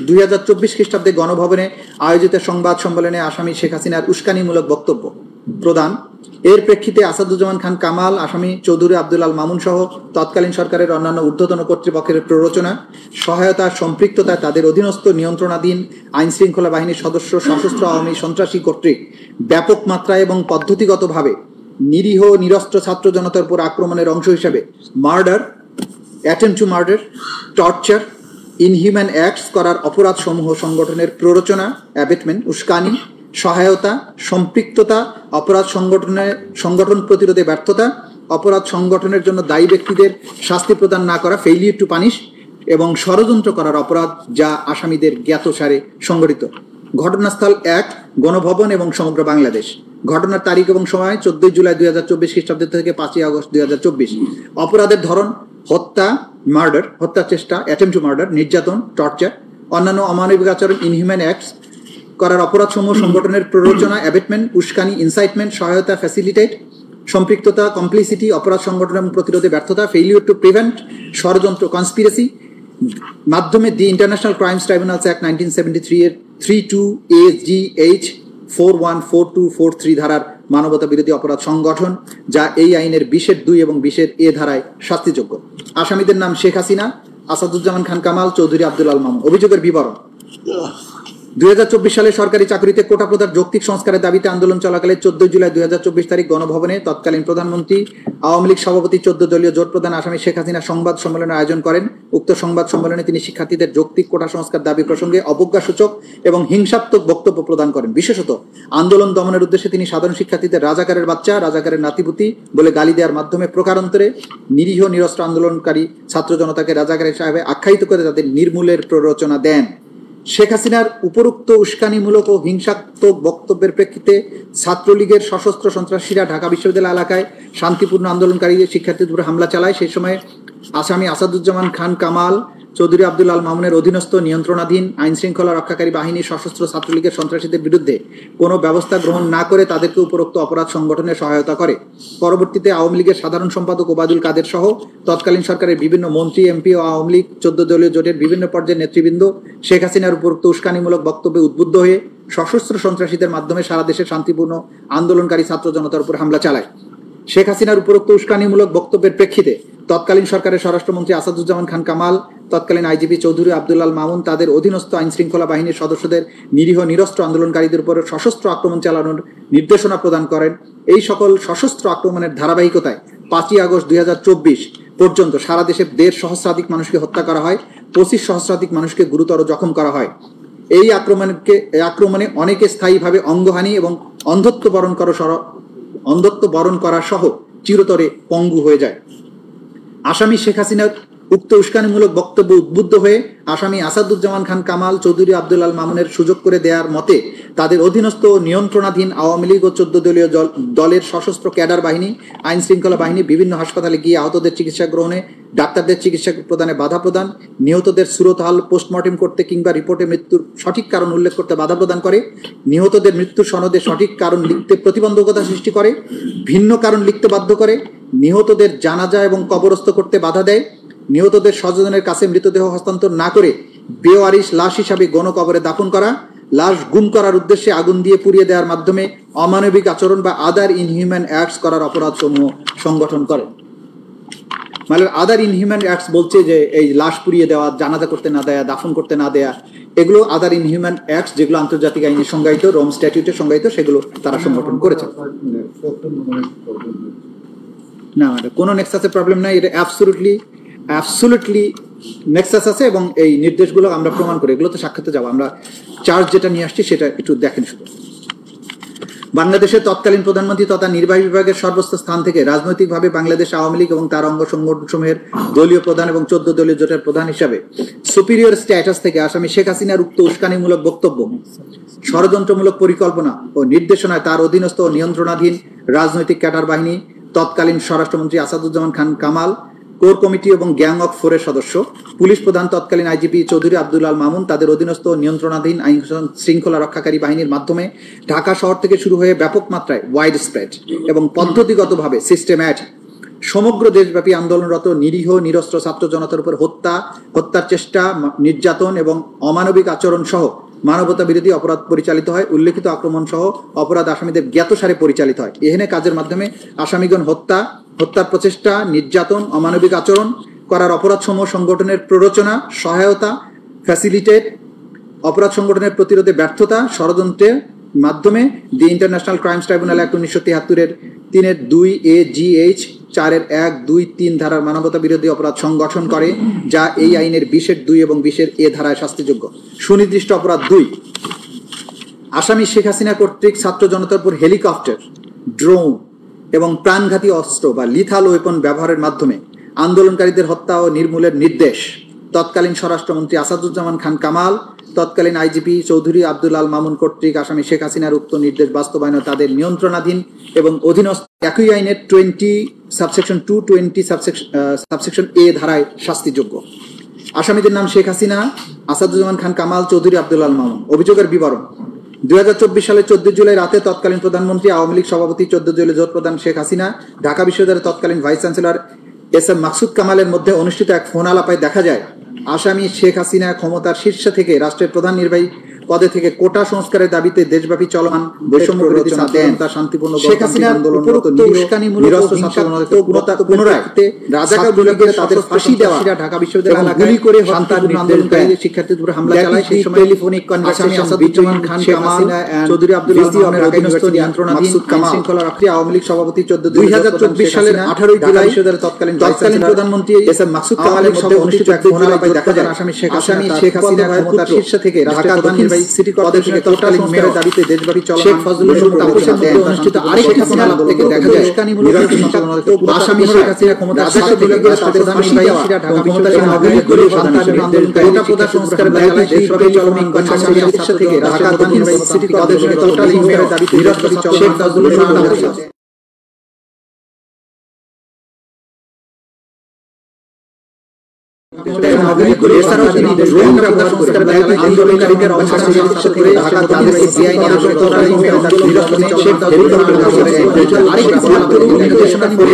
2024 খ্রিস্টাব্দে গণভবনে আয়োজিত সংবাদ সম্মেলনে আসামি শেখ হাসিনার উস্কানিমূলক বক্তব্য প্রদান, এর প্রেক্ষিতে আসাদুজ্জামান খান কামাল, আসামি চৌধুরী আব্দুল আল মামুন সহ তৎকালীন সরকারের অন্যান্য ঊর্ধ্বতন কর্তৃপক্ষের প্ররোচনা, সহায়তা, সম্পৃক্ততায় তাদের অধীনস্থ নিয়ন্ত্রণাধীন আইন শৃঙ্খলা বাহিনীর সদস্য সশস্ত্র আওয়ামী সন্ত্রাসী কর্তৃক ব্যাপক মাত্রায় এবং পদ্ধতিগতভাবে নিরীহ নিরস্ত্র ছাত্র জনতার উপর আক্রমণের অংশ হিসেবে murder, attempt to murder, torture, inhuman acts করার অপরাধ সমূহ সংগঠনের প্ররোচনা, অ্যাবেটমেন্ট, উস্কানি, সহায়তা, সম্পৃক্ততা, অপরাধ সংগঠন প্রতিরোধে ব্যর্থতা, অপরাধ সংগঠনের জন্য দায়ী ব্যক্তিদের শাস্তি প্রদান না করা, ফেইলিয়ার টু পানিশ, এবং ষড়যন্ত্র করার অপরাধ যা আসামিদের জ্ঞাতসারে সংগঠিত। ঘটনাস্থল 1, গণভবন এবং সমগ্র বাংলাদেশ। ঘটনার তারিখ এবং সময় 14 জুলাই 2024 খ্রিস্টাব্দ থেকে 5 আগস্ট 2024। অপরাধের ধরন হত্যা, মার্ডার, হত্যার চেষ্টা, অ্যাটেম্পট টু মার্ডার, নির্যাতন, টর্চার, অন্যান্য অমানবিক আচরণ, ইনহিউম্যান অ্যাক্টস করার অপরাধসমূহ সংগঠনের প্ররোচনা, অ্যাবেটমেন্ট, উস্কানি, ইনসাইটমেন্ট, সহায়তা, ফ্যাসিলিটেট, সম্পৃক্ততা, কমপ্লিসিটি, অপরাধ সংগঠন এবং প্রতিরোধে ব্যর্থতা, ফেইলিউর টু প্রিভেন্ট, ষড়যন্ত্র, কনস্পিরেসি মাধ্যমে the international crimes tribunals act 1973-এর 32AGH 414243 ধারার মানবতা বিরোধী অপরাধ সংগঠন, যা এই আইনের 20-2 এবং 20A ধারায় শাস্তিযোগ্য। আসামিদের নাম শেখ হাসিনা, আসাদুজ্জামান খান কামাল, চৌধুরী আব্দুল আল মামুন। অভিযোগের বিবরণ: 2024 সালে সরকারি চাকরিতে কোটা প্রথার যৌক্তিক সংস্কারের দাবিতে আন্দোলন চলাকালে 14 জুলাই 2024 তারিখ গণভবনে তৎকালীন প্রধানমন্ত্রী, আওয়ামী লীগ সভাপতি, 14 দলীয় জোট প্রধান আসামি শেখ হাসিনা সংবাদ সম্মেলনের আয়োজন করেন। উক্ত সংবাদ সম্মেলনে তিনি শিক্ষার্থীদের যৌক্তিক কোটা সংস্কার দাবি প্রসঙ্গে অবজ্ঞাসূচক এবং হিংসাত্মক বক্তব্য প্রদান করেন। বিশেষত আন্দোলন দমনের উদ্দেশ্যে তিনি সাধারণ শিক্ষার্থীদের রাজাকারের বাচ্চা, রাজাকারের নাতিপুতি বলে গালি দেওয়ার মাধ্যমে প্রকারান্তরে নিরীহ নিরস্ত্র আন্দোলনকারী ছাত্র জনতাকে রাজাকার হিসাবে আখ্যায়িত করে তাদের নির্মূলের প্ররোচনা দেন। শেখ হাসিনার উপরোক্ত উস্কানিমূলক ও হিংসাত্মক বক্তব্যের প্রেক্ষিতে ছাত্রলীগের সশস্ত্র সন্ত্রাসীরা ঢাকা বিশ্ববিদ্যালয় এলাকায় শান্তিপূর্ণ আন্দোলনকারী শিক্ষার্থীদের উপর হামলা চালায়। সেই সময় আসামি আসাদুজ্জামান খান কামাল, চৌধুরী আব্দুল আল মামুনের অধীনস্থ নিয়ন্ত্রণাধীন আইন শৃঙ্খলা রক্ষাকারী বাহিনীর সশস্ত্র ছাত্রলীগের সন্ত্রাসীদের বিরুদ্ধে কোনো ব্যবস্থা গ্রহণ না করে তাদেরকে উপরোক্ত অপরাধ সংগঠনে সহায়তা করে। পরবর্তীতে আওয়ামী লীগের সাধারণ সম্পাদক ওবায়দুল কাদের সহ তৎকালীন সরকারের বিভিন্ন মন্ত্রী, এমপি ও আওয়ামী লীগ 14 দলীয় জোটের বিভিন্ন পর্যায়ের নেতৃবৃন্দ শেখ হাসিনার উপরোক্ত উস্কানিমূলক বক্তব্যে উদ্বুদ্ধ হয়ে সশস্ত্র সন্ত্রাসীদের মাধ্যমে সারা দেশের শান্তিপূর্ণ আন্দোলনকারী ছাত্র জনতার উপর হামলা চালায়। শেখ হাসিনার উপরোক্ত উস্কানিমূলক বক্তব্যের প্রেক্ষিতে তৎকালীন সরকারের স্বরাষ্ট্রমন্ত্রী আসাদুজ্জামান খান কামাল, তৎকালীন আইজিপি চৌধুরী আব্দুল আল মামুন তাদের অধীনস্থ আইন শৃঙ্খলা বাহিনীর সদস্যদের নিরীহ নিরস্ত্র আন্দোলনকারীদের উপর সশস্ত্র আক্রমণ চালানোর নির্দেশনা প্রদান করেন। এই সকল সশস্ত্র আক্রমণের ধারাবাহিকতায় 5 আগস্ট 2024 পর্যন্ত সারা দেশে 1.5 সহস্রাধিক মানুষকে হত্যা করা হয়, 25 সহস্রাধিক মানুষকে গুরুতর জখম করা হয়। এই আক্রমণে অনেকে স্থায়ীভাবে অঙ্গহানি এবং অন্ধত্ব বরণ করা সহ চিরতরে পঙ্গু হয়ে যায়। আসামি শেখ হাসিনার উক্ত উস্কানিমূলক বক্তব্য উদ্বুদ্ধ হয়ে আসামি আসাদুজ্জামান খান কামাল, চৌধুরী আব্দুল আল মামুনের সুযোগ করে দেওয়ার মতে তাদের অধীনস্থ নিয়ন্ত্রণাধীন আওয়ামী লীগ ও 14 দলীয় দলের সশস্ত্র ক্যাডার বাহিনী, আইন শৃঙ্খলা বাহিনী বিভিন্ন হাসপাতালে গিয়ে আহতদের চিকিৎসা গ্রহণে, ডাক্তারদের চিকিৎসা প্রদানে বাধা প্রদান, নিহতদের সুরতহাল পোস্টমর্টেম করতে কিংবা রিপোর্টে মৃত্যুর সঠিক কারণ উল্লেখ করতে বাধা প্রদান করে, নিহতদের মৃত্যুর সনদে সঠিক কারণ লিখতে প্রতিবন্ধকতা সৃষ্টি করে, ভিন্ন কারণ লিখতে বাধ্য করে, নিহতদের জানাজা এবং কবরস্থ করতে বাধা দেয়, নিহতদের স্বজনের কাছে মৃতদেহ হস্তান্তর না করে বেওয়ারিশ লাশ হিসাবে গণকবরে দাফন করা, লাশ গুম করার উদ্দেশ্যে আগুন দিয়ে পুড়িয়ে দেওয়ার মাধ্যমে অমানবিক আচরণ বা আদার ইনহিউম্যান অ্যাক্টস করার অপরাধ সমূহ সংগঠন করে। মানে আদার ইনহিউম্যান অ্যাক্টস বলছে যে এই লাশ পুড়িয়ে দেওয়া, জানাজা করতে না দেয়া, দাফন করতে না দেয়া, এগুলো আদার ইনহিউম্যান অ্যাক্টস যেগুলো আন্তর্জাতিক আইনে সংজ্ঞায়িত, রোম স্ট্যাটিউটে সংজ্ঞায়িত, সেগুলো তারা সংগঠন করেছে। না, কোনো নেক্সাসের প্রবলেম নাই, এটা অ্যাবসলিউটলি নেক্সাস আছে এবং এই নির্দেশগুলো আমরা প্রমাণ করি। এগুলো তো সাক্ষাতে যাবো, আমরা চার্জ যেটা নিয়ে আসছি সেটা একটু দেখেন শুধু। বাংলাদেশের তৎকালীন প্রধানমন্ত্রী তথা নির্বাহী বিভাগের সর্বোচ্চ স্থান থেকে রাজনৈতিকভাবে বাংলাদেশ আওয়ামী লীগ এবং তার অঙ্গ সংগঠনসমূহের দলীয় প্রধান এবং 14 দলীয় জোটের প্রধান হিসাবে সুপিরিয়র স্ট্যাটাস থেকে আসামি শেখ হাসিনার উক্ত উস্কানিমূলক বক্তব্য, ষড়যন্ত্রমূলক পরিকল্পনা ও নির্দেশনায় তার অধীনস্থ ও নিয়ন্ত্রণাধীন রাজনৈতিক ক্যাডার বাহিনী, তৎকালীন স্বরাষ্ট্রমন্ত্রী আসাদুজ্জামান খান কামাল, কোর কমিটি এবং গ্যাং অফ ফোরের সদস্য, পুলিশ প্রধান তৎকালীন আইজিপি চৌধুরী আব্দুল আল মামুন, তাদের অধীনস্থ নিয়ন্ত্রণাধীন আইন শৃঙ্খলা রক্ষাকারী বাহিনীর মাধ্যমে ঢাকা শহর থেকে শুরু হয়ে ব্যাপক মাত্রায় ওয়াইড স্প্রেড এবং পদ্ধতিগতভাবে সিস্টেম্যাটিক সমগ্র দেশব্যাপী আন্দোলনরত নিরীহ নিরস্ত্র ছাত্র জনতার উপর হত্যার চেষ্টা, নির্যাতন এবং অমানবিক আচরণ সহ মানবতা বিরোধী অপরাধ পরিচালিত হয়। উল্লেখিত আক্রমণ সহ অপরাধ আসামিদের জ্ঞাতসারে পরিচালিত হয়। এহেনে কাজের মাধ্যমে আসামিগণ হত্যার প্রচেষ্টা, নির্যাতন, অমানবিক আচরণ করার অপরাধসমূহ সংগঠনের প্ররোচনা, সহায়তা, ফ্যাসিলিটেট, অপরাধ সংগঠনের প্রতিরোধে ব্যর্থতা, ষড়যন্ত্রের মাধ্যমে the international crimes tribunal act 1973-এর 3-2 AGH 4-1-2-3 ধারার মানবতা বিরোধী অপরাধ সংগঠন করে, যা এই আইনের 20-2 এবং 20-A ধারায় শাস্তিযোগ্য। সুনির্দিষ্ট অপরাধ 2, আসামি শেখ হাসিনা কর্তৃক ছাত্র জনতার উপর হেলিকপ্টার, ড্রোন এবং প্রাণঘাতী অস্ত্র বা লিথাল ওয়েপন ব্যবহারের মাধ্যমে আন্দোলনকারীদের হত্যা ও নির্মূলের নির্দেশ তৎকালীন স্বরাষ্ট্রমন্ত্রী আসাদুজ্জামান খান কামাল, তৎকালীন আইজিপি চৌধুরী আব্দুল আল মামুন কর্তৃক আসামি শেখ হাসিনার উক্ত নির্দেশ বাস্তবায়ন তাদের নিয়ন্ত্রণাধীন এবং অধীনস্থ একই আইনের 20(2)(a) ধারায় শাস্তিযোগ্য। আসামিদের নাম শেখ হাসিনা, আসাদুজ্জামান খান কামাল, চৌধুরী আব্দুল আল মামুন। অভিযোগের বিবরণ: 2024 সালের 14 জুলাই রাতে তৎকালীন প্রধানমন্ত্রী, আওয়ামী লীগ সভাপতি, 14 দলীয় জোট প্রধান শেখ হাসিনা, ঢাকা বিশ্ববিদ্যালয়ের তৎকালীন ভাইস চ্যান্সেলর SM মাকসুদ কামালের মধ্যে অনুষ্ঠিত এক ফোন আলাপে দেখা যায় আসামি শেখ হাসিনা ক্ষমতার শীর্ষে থেকে রাষ্ট্রের প্রধান নির্বাহী পদে থেকে কোটা সংস্কারের দাবিতে দেশব্যাপী চলমান বৈষম্য বিরোধী ছাত্র শান্তিপূর্ণ শেখ হাসিনার আন্দোলনরত পুনরায় রাজাকার বিভাগের তাদের ফাঁসি দেওয়া, ঢাকা বিশ্ববিদ্যালয় গুলি করে শান্তিপূর্ণ আন্দোলনকারীদের শিক্ষার্থীদের উপর হামলা চালায়। সেই সময় টেলিফোনিক কনভারসেশন আসাদুজ্জামান খান কামাল, চৌধুরী আব্দুল আল অধীনস্থ নিয়ন্ত্রণাধীন শৃঙ্খলা রক্ষী আওয়ামী লীগ সভাপতি 2024 সালের 18 জুলাই বিশ্ববিদ্যালয়ের তৎকালীন প্রধানমন্ত্রী SM মাকসুদ কামালের মধ্যে অনুষ্ঠিত এক ফোন আলাপে দেখা যায় আসামি শেখ হাসিনা ক্ষমতার শীর্ষে থেকে রাষ্ট্রের প্রধান নির্বাহী সিটি কর্পোরেশনের টোটাল সংস্কারের দাবিতে দেশব্যাপী চলমান শেখ ফজলুল তাপসের মধ্যে অনুষ্ঠিত আরেকটি ফোন আলাপ থেকে দেখা যায় আসামি শেখ হাসিনা ক্ষমতার শীর্ষে থেকে রাষ্ট্রের প্রধান নির্বাহী ঢাকা ক্ষমতার গুলি করে শান্তিপূর্ণ আন্দোলনকারী কোটা সংস্কারের দাবিতে দেশব্যাপী চলমান আসামি শীর্ষে থেকে রাষ্ট্রের প্রধান নির্বাহী সিটি কর্পোরেশনের টোটাল সংস্কারের দাবিতে দেশব্যাপী চলমান শেখ ফজলুল এছাড়াও তিনি ড্রোন ব্যবহার সংস্কারের দাবিতে আন্দোলনকারীদের অংশগ্রহণ করে ঢাকা তাদের বেআইনি আন্দোলনের নিরসনে শেখ ফজলুল আরেকটি নির্দেশনা করে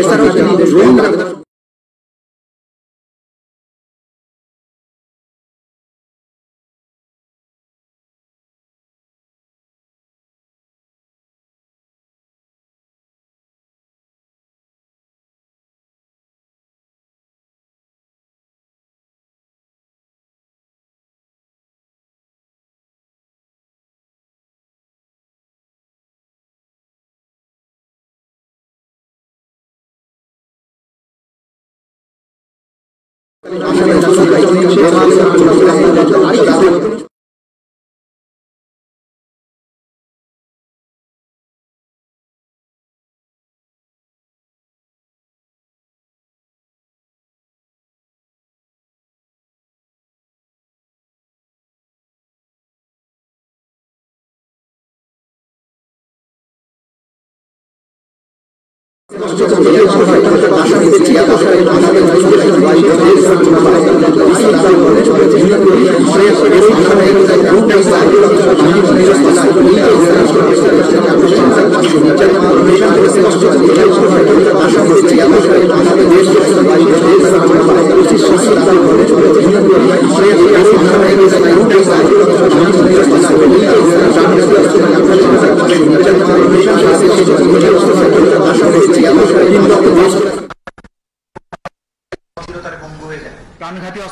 এছাড়াও তিনি ড্রোন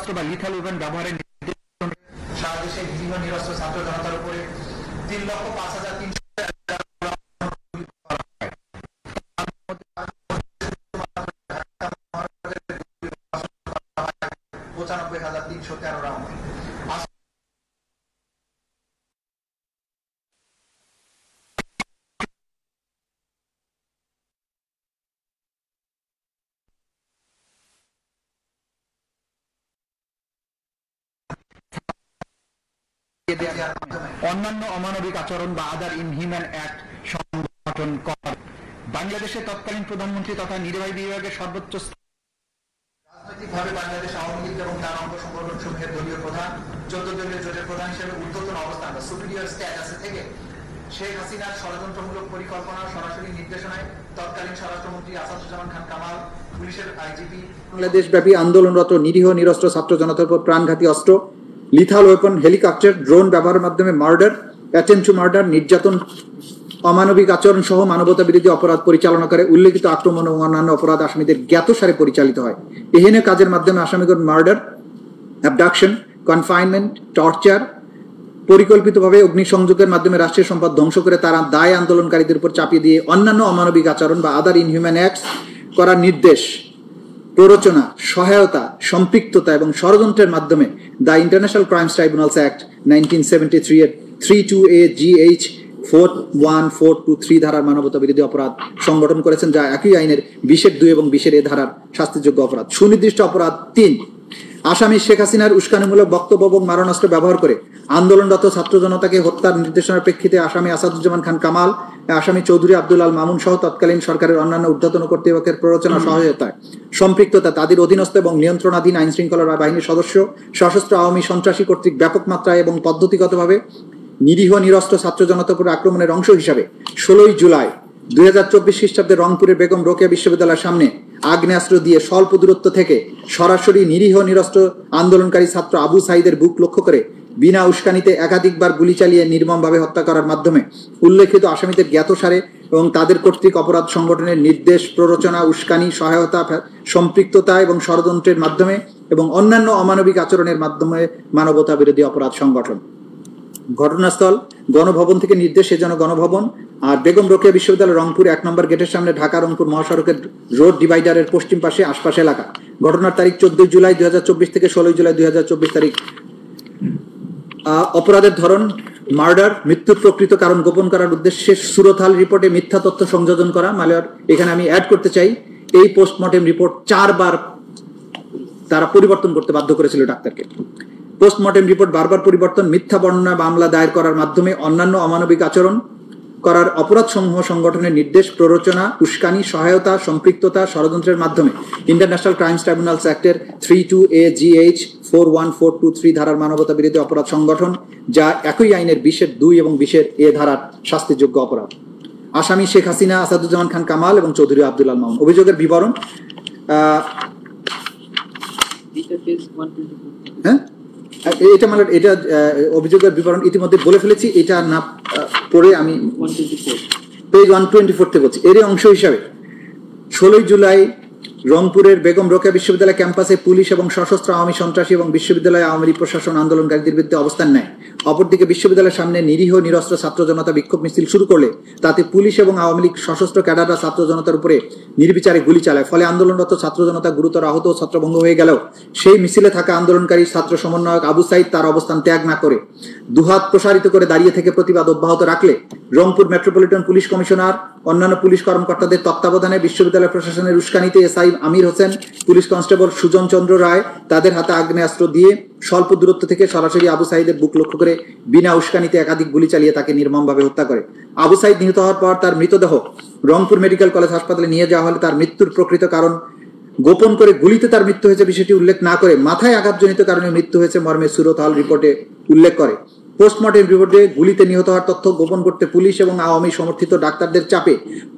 অস্ত্র বা লিথাল ওয়েপন ব্যবহারের নির্দেশ সারা দেশে নিরীহ নিরস্ত্র ছাত্র জনতার উপরে 3,05,300 95,313 রাউন্ড। অন্যান্য অমানবিক আচরণ বা আদার ইনহিউম্যান অ্যাক্ট সংগঠন করে। বাংলাদেশের তৎকালীন প্রধানমন্ত্রী তথা নির্বাহী বিভাগের সর্বোচ্চ রাজনৈতিকভাবে বাংলাদেশ আওয়ামী লীগ এবং তার অঙ্গ সংগঠন সমূহের দলীয় প্রধান 14 দলীয় জোটের প্রধান হিসেবে ঊর্ধ্বতন অবস্থান বা সুপিরিয়র স্ট্যাটাসে থেকে শেখ হাসিনার ষড়যন্ত্রমূলক পরিকল্পনা সরাসরি নির্দেশনায় তৎকালীন স্বরাষ্ট্রমন্ত্রী আসাদুজ্জামান খান কামাল, পুলিশের আইজিপি, বাংলাদেশব্যাপী আন্দোলনরত নিরীহ নিরস্ত্র ছাত্র জনতার উপর প্রাণঘাতী অস্ত্র, লিথাল ওয়েপন, হেলিকপ্টার, ড্রোন ব্যবহারের মাধ্যমে মার্ডার, অ্যাটেম্পট টু মার্ডার, নির্যাতন, অমানবিক আচরণ সহ মানবতা বিরোধী অপরাধ পরিচালনা করে উল্লেখিত আক্রমণ ও অন্যান্য অপরাধ আসামিদের জ্ঞাতসারে পরিচালিত হয়। এহেন কাজের মাধ্যমে আসামিগণ মার্ডার, অ্যাবডাকশন, কনফাইনমেন্ট, টর্চার, পরিকল্পিতভাবে অগ্নিসংযোগের মাধ্যমে রাষ্ট্রীয় সম্পদ ধ্বংস করে তারা দায় আন্দোলনকারীদের উপর চাপিয়ে দিয়ে অন্যান্য অমানবিক আচরণ বা আদার ইনহিউম্যান অ্যাক্টস করার নির্দেশ, প্ররোচনা, সহায়তা, সম্পৃক্ততা এবং ষড়যন্ত্রের মাধ্যমে the international crimes tribunals act 1973 এর 32A GH 41423 ধারার মানবতা বিরোধী অপরাধ সংগঠন করেছেন, যা একই আইনের 20(2) এবং 20(a) ধারার শাস্তিযোগ্য অপরাধ। সুনির্দিষ্ট অপরাধ 3, আসামি শেখ হাসিনার উস্কানিমূলক বক্তব্য এবং মারণাস্ত্র ব্যবহার করে আন্দোলনরত ছাত্র জনতাকে হত্যার নির্দেশনার প্রেক্ষিতে আসামি আসাদুজ্জামান খান কামাল, আসামি চৌধুরী আব্দুল আল মামুন সহ তৎকালীন সরকারের অন্যান্য ঊর্ধ্বতন কর্তৃপক্ষের প্ররোচনা, সহায়তায়, সম্পৃক্ততা, তাদের অধীনস্থ এবং নিয়ন্ত্রণাধীন আইন শৃঙ্খলা বাহিনীর সদস্য, সশস্ত্র আওয়ামী সন্ত্রাসী কর্তৃক ব্যাপক মাত্রায় এবং পদ্ধতিগতভাবে নিরীহ নিরস্ত্র ছাত্র জনতার উপর আক্রমণের অংশ হিসাবে 16 জুলাই 2024 খ্রিস্টাব্দে রংপুরের বেগম রোকেয়া বিশ্ববিদ্যালয়ের সামনে আগ্নেয়াস্ত্র দিয়ে স্বল্প দূরত্ব থেকে সরাসরি নিরীহ নিরস্ত্র আন্দোলনকারী ছাত্র আবু সাইদের বুক লক্ষ্য করে বিনা উস্কানিতে একাধিকবার গুলি চালিয়ে নির্মমভাবে হত্যা করার মাধ্যমে উল্লেখিত আসামিদের জ্ঞাতসারে এবং তাদের কর্তৃক অপরাধ সংগঠনের নির্দেশ, প্ররোচনা, উস্কানি, সহায়তা, সম্পৃক্ততা এবং ষড়যন্ত্রের মাধ্যমে এবং অন্যান্য অমানবিক আচরণের মাধ্যমে মানবতা বিরোধী অপরাধ সংগঠন। ঘটনাস্থল গণভবন থেকে নির্দেশে যেন গণভবন আর বেগম রোকেয়া বিশ্ববিদ্যালয় রংপুর 1 নম্বর গেটের সামনে ঢাকা রংপুর মহাসড়কের রোড ডিভাইডারের পশ্চিম পাশে আশপাশ এলাকা। ঘটনার তারিখ 14 জুলাই 2024 থেকে 16 জুলাই 2024 তারিখ। অপরাধের ধরন মার্ডার, মৃত্যুর প্রকৃত কারণ গোপন করার উদ্দেশ্যে সুরতহাল রিপোর্টে মিথ্যা তথ্য সংযোজন করা। মালিয়ার এখানে আমি অ্যাড করতে চাই, এই পোস্টমর্টেম রিপোর্ট 4 বার তারা পরিবর্তন করতে বাধ্য করেছিল ডাক্তারকে। পোস্টমর্টেম রিপোর্ট বারবার পরিবর্তন, মিথ্যা বর্ণনা, মামলা দায়ের করার মাধ্যমে অন্যান্য অমানবিক আচরণ করার অপরাধ সমূহ সংগঠনের নির্দেশ, প্ররোচনা, উস্কানি, সহায়তা, সম্পৃক্ততা, ষড়যন্ত্রের মাধ্যমে ইন্টারন্যাশনাল ক্রাইমস ট্রাইব্যুনালস অ্যাক্টের 32A GH 41423 ধারার মানবতা বিরোধী অপরাধ সংগঠন, যা একই আইনের 20(2) এবং 20(a) ধারার শাস্তিযোগ্য অপরাধ। আসামি শেখ হাসিনা, আসাদুজ্জামান খান কামাল এবং চৌধুরী আব্দুল আল মামুন। অভিযোগের বিবরণ, হ্যাঁ এটা মানে এটা অভিযোগের বিবরণ ইতিমধ্যে বলে ফেলেছি, এটা না পড়ে আমি পেজ 124 থেকে বলছি। এরই অংশ হিসাবে 16 জুলাই রংপুরের বেগম রোকেয়া বিশ্ববিদ্যালয় ক্যাম্পাসে পুলিশ এবং সশস্ত্র আওয়ামী সন্ত্রাসী এবং বিশ্ববিদ্যালয় আওয়ামী লীগ প্রশাসন আন্দোলনকারীদের বিরুদ্ধে অবস্থান নেয়। অপরদিকে বিশ্ববিদ্যালয়ের সামনে নিরীহ নিরস্ত্র ছাত্র জনতা বিক্ষোভ মিছিল শুরু করলে তাতে পুলিশ এবং আওয়ামী লীগ সশস্ত্র ক্যাডাররা ছাত্র জনতার উপরে নির্বিচারে গুলি চালায়। ফলে আন্দোলনরত ছাত্র জনতা গুরুতর আহত ও ছত্রভঙ্গ হয়ে গেলেও সেই মিছিলে থাকা আন্দোলনকারী ছাত্র সমন্বয়ক আবু সাইদ তার অবস্থান ত্যাগ না করে দুহাত প্রসারিত করে দাঁড়িয়ে থেকে প্রতিবাদ অব্যাহত রাখলে রংপুর মেট্রোপলিটন পুলিশ কমিশনার, অন্যান্য পুলিশ কর্মকর্তাদের তত্ত্বাবধানে বিশ্ববিদ্যালয় প্রশাসনের উস্কানিতে SI Amir Hossain, police constable Sujan চন্দ্র রায় তাদের হাতে আগ্নেয়াস্ত্র দিয়ে স্বল্প দূরত্ব থেকে সরাসরি আবু সাইদের বুক লক্ষ্য করে বিনা উস্কানিতে একাধিক গুলি চালিয়ে তাকে নির্মমভাবে হত্যা করে। আবু সাইদ নিহত হওয়ার পর তার মৃতদেহ রংপুর মেডিকেল কলেজ হাসপাতালে নিয়ে যাওয়া হলে তার মৃত্যুর প্রকৃত কারণ গোপন করে গুলিতে তার মৃত্যু হয়েছে বিষয়টি উল্লেখ না করে মাথায় আঘাতজনিত কারণে মৃত্যু হয়েছে মর্মে সুরতহাল রিপোর্টে উল্লেখ করে। পোস্টমর্টেম রিপোর্টে গুলিতে নিহত হওয়ার তথ্য গোপন করতে পুলিশ এবং আওয়ামী সমর্থিত ডাক্তারদের চাপে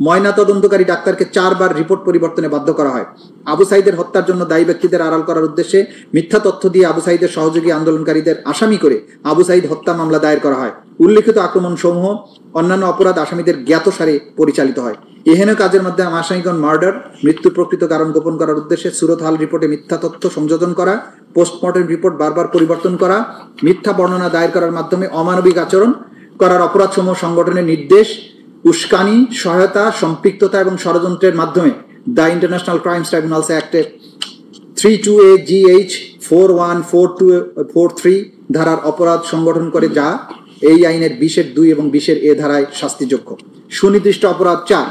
ময়নাতদন্তকারী ডাক্তারকে 4 বার রিপোর্ট পরিবর্তনে বাধ্য করা হয়। আবু সাইদের হত্যার জন্য দায়ী ব্যক্তিদের আড়াল করার উদ্দেশ্যে মিথ্যা তথ্য দিয়ে আবু সাইদের সহযোগী আন্দোলনকারীদের আসামি করে আবু সাইদ হত্যা মামলা দায়ের করা হয়। উল্লেখিত আক্রমণ সমূহ অন্যান্য অপরাধ আসামিদের জ্ঞাতসারে পরিচালিত হয়। এহেন কাজের মাধ্যমে আসামিগণ মার্ডার, মৃত্যুর প্রকৃত কারণ গোপন করার উদ্দেশ্যে সুরত হাল রিপোর্টে মিথ্যা তথ্য সংযোজন করা, পোস্টমর্টেম রিপোর্ট বারবার পরিবর্তন করা, মিথ্যা বর্ণনা দায়ের করার মাধ্যমে অমানবিক আচরণ করার অপরাধসমূহ সংগঠনের নির্দেশ, উস্কানি, সহায়তা, সম্পৃক্ততা এবং ষড়যন্ত্রের মাধ্যমে দ্য ইন্টারন্যাশনাল ক্রাইমস ট্রাইব্যুনালস অ্যাক্টের 32A/GH 414243 ধারার অপরাধ সংগঠন করে, যা এই আইনের 20(2) এবং 20(a) ধারায় শাস্তিযোগ্য। সুনির্দিষ্ট অপরাধ 4,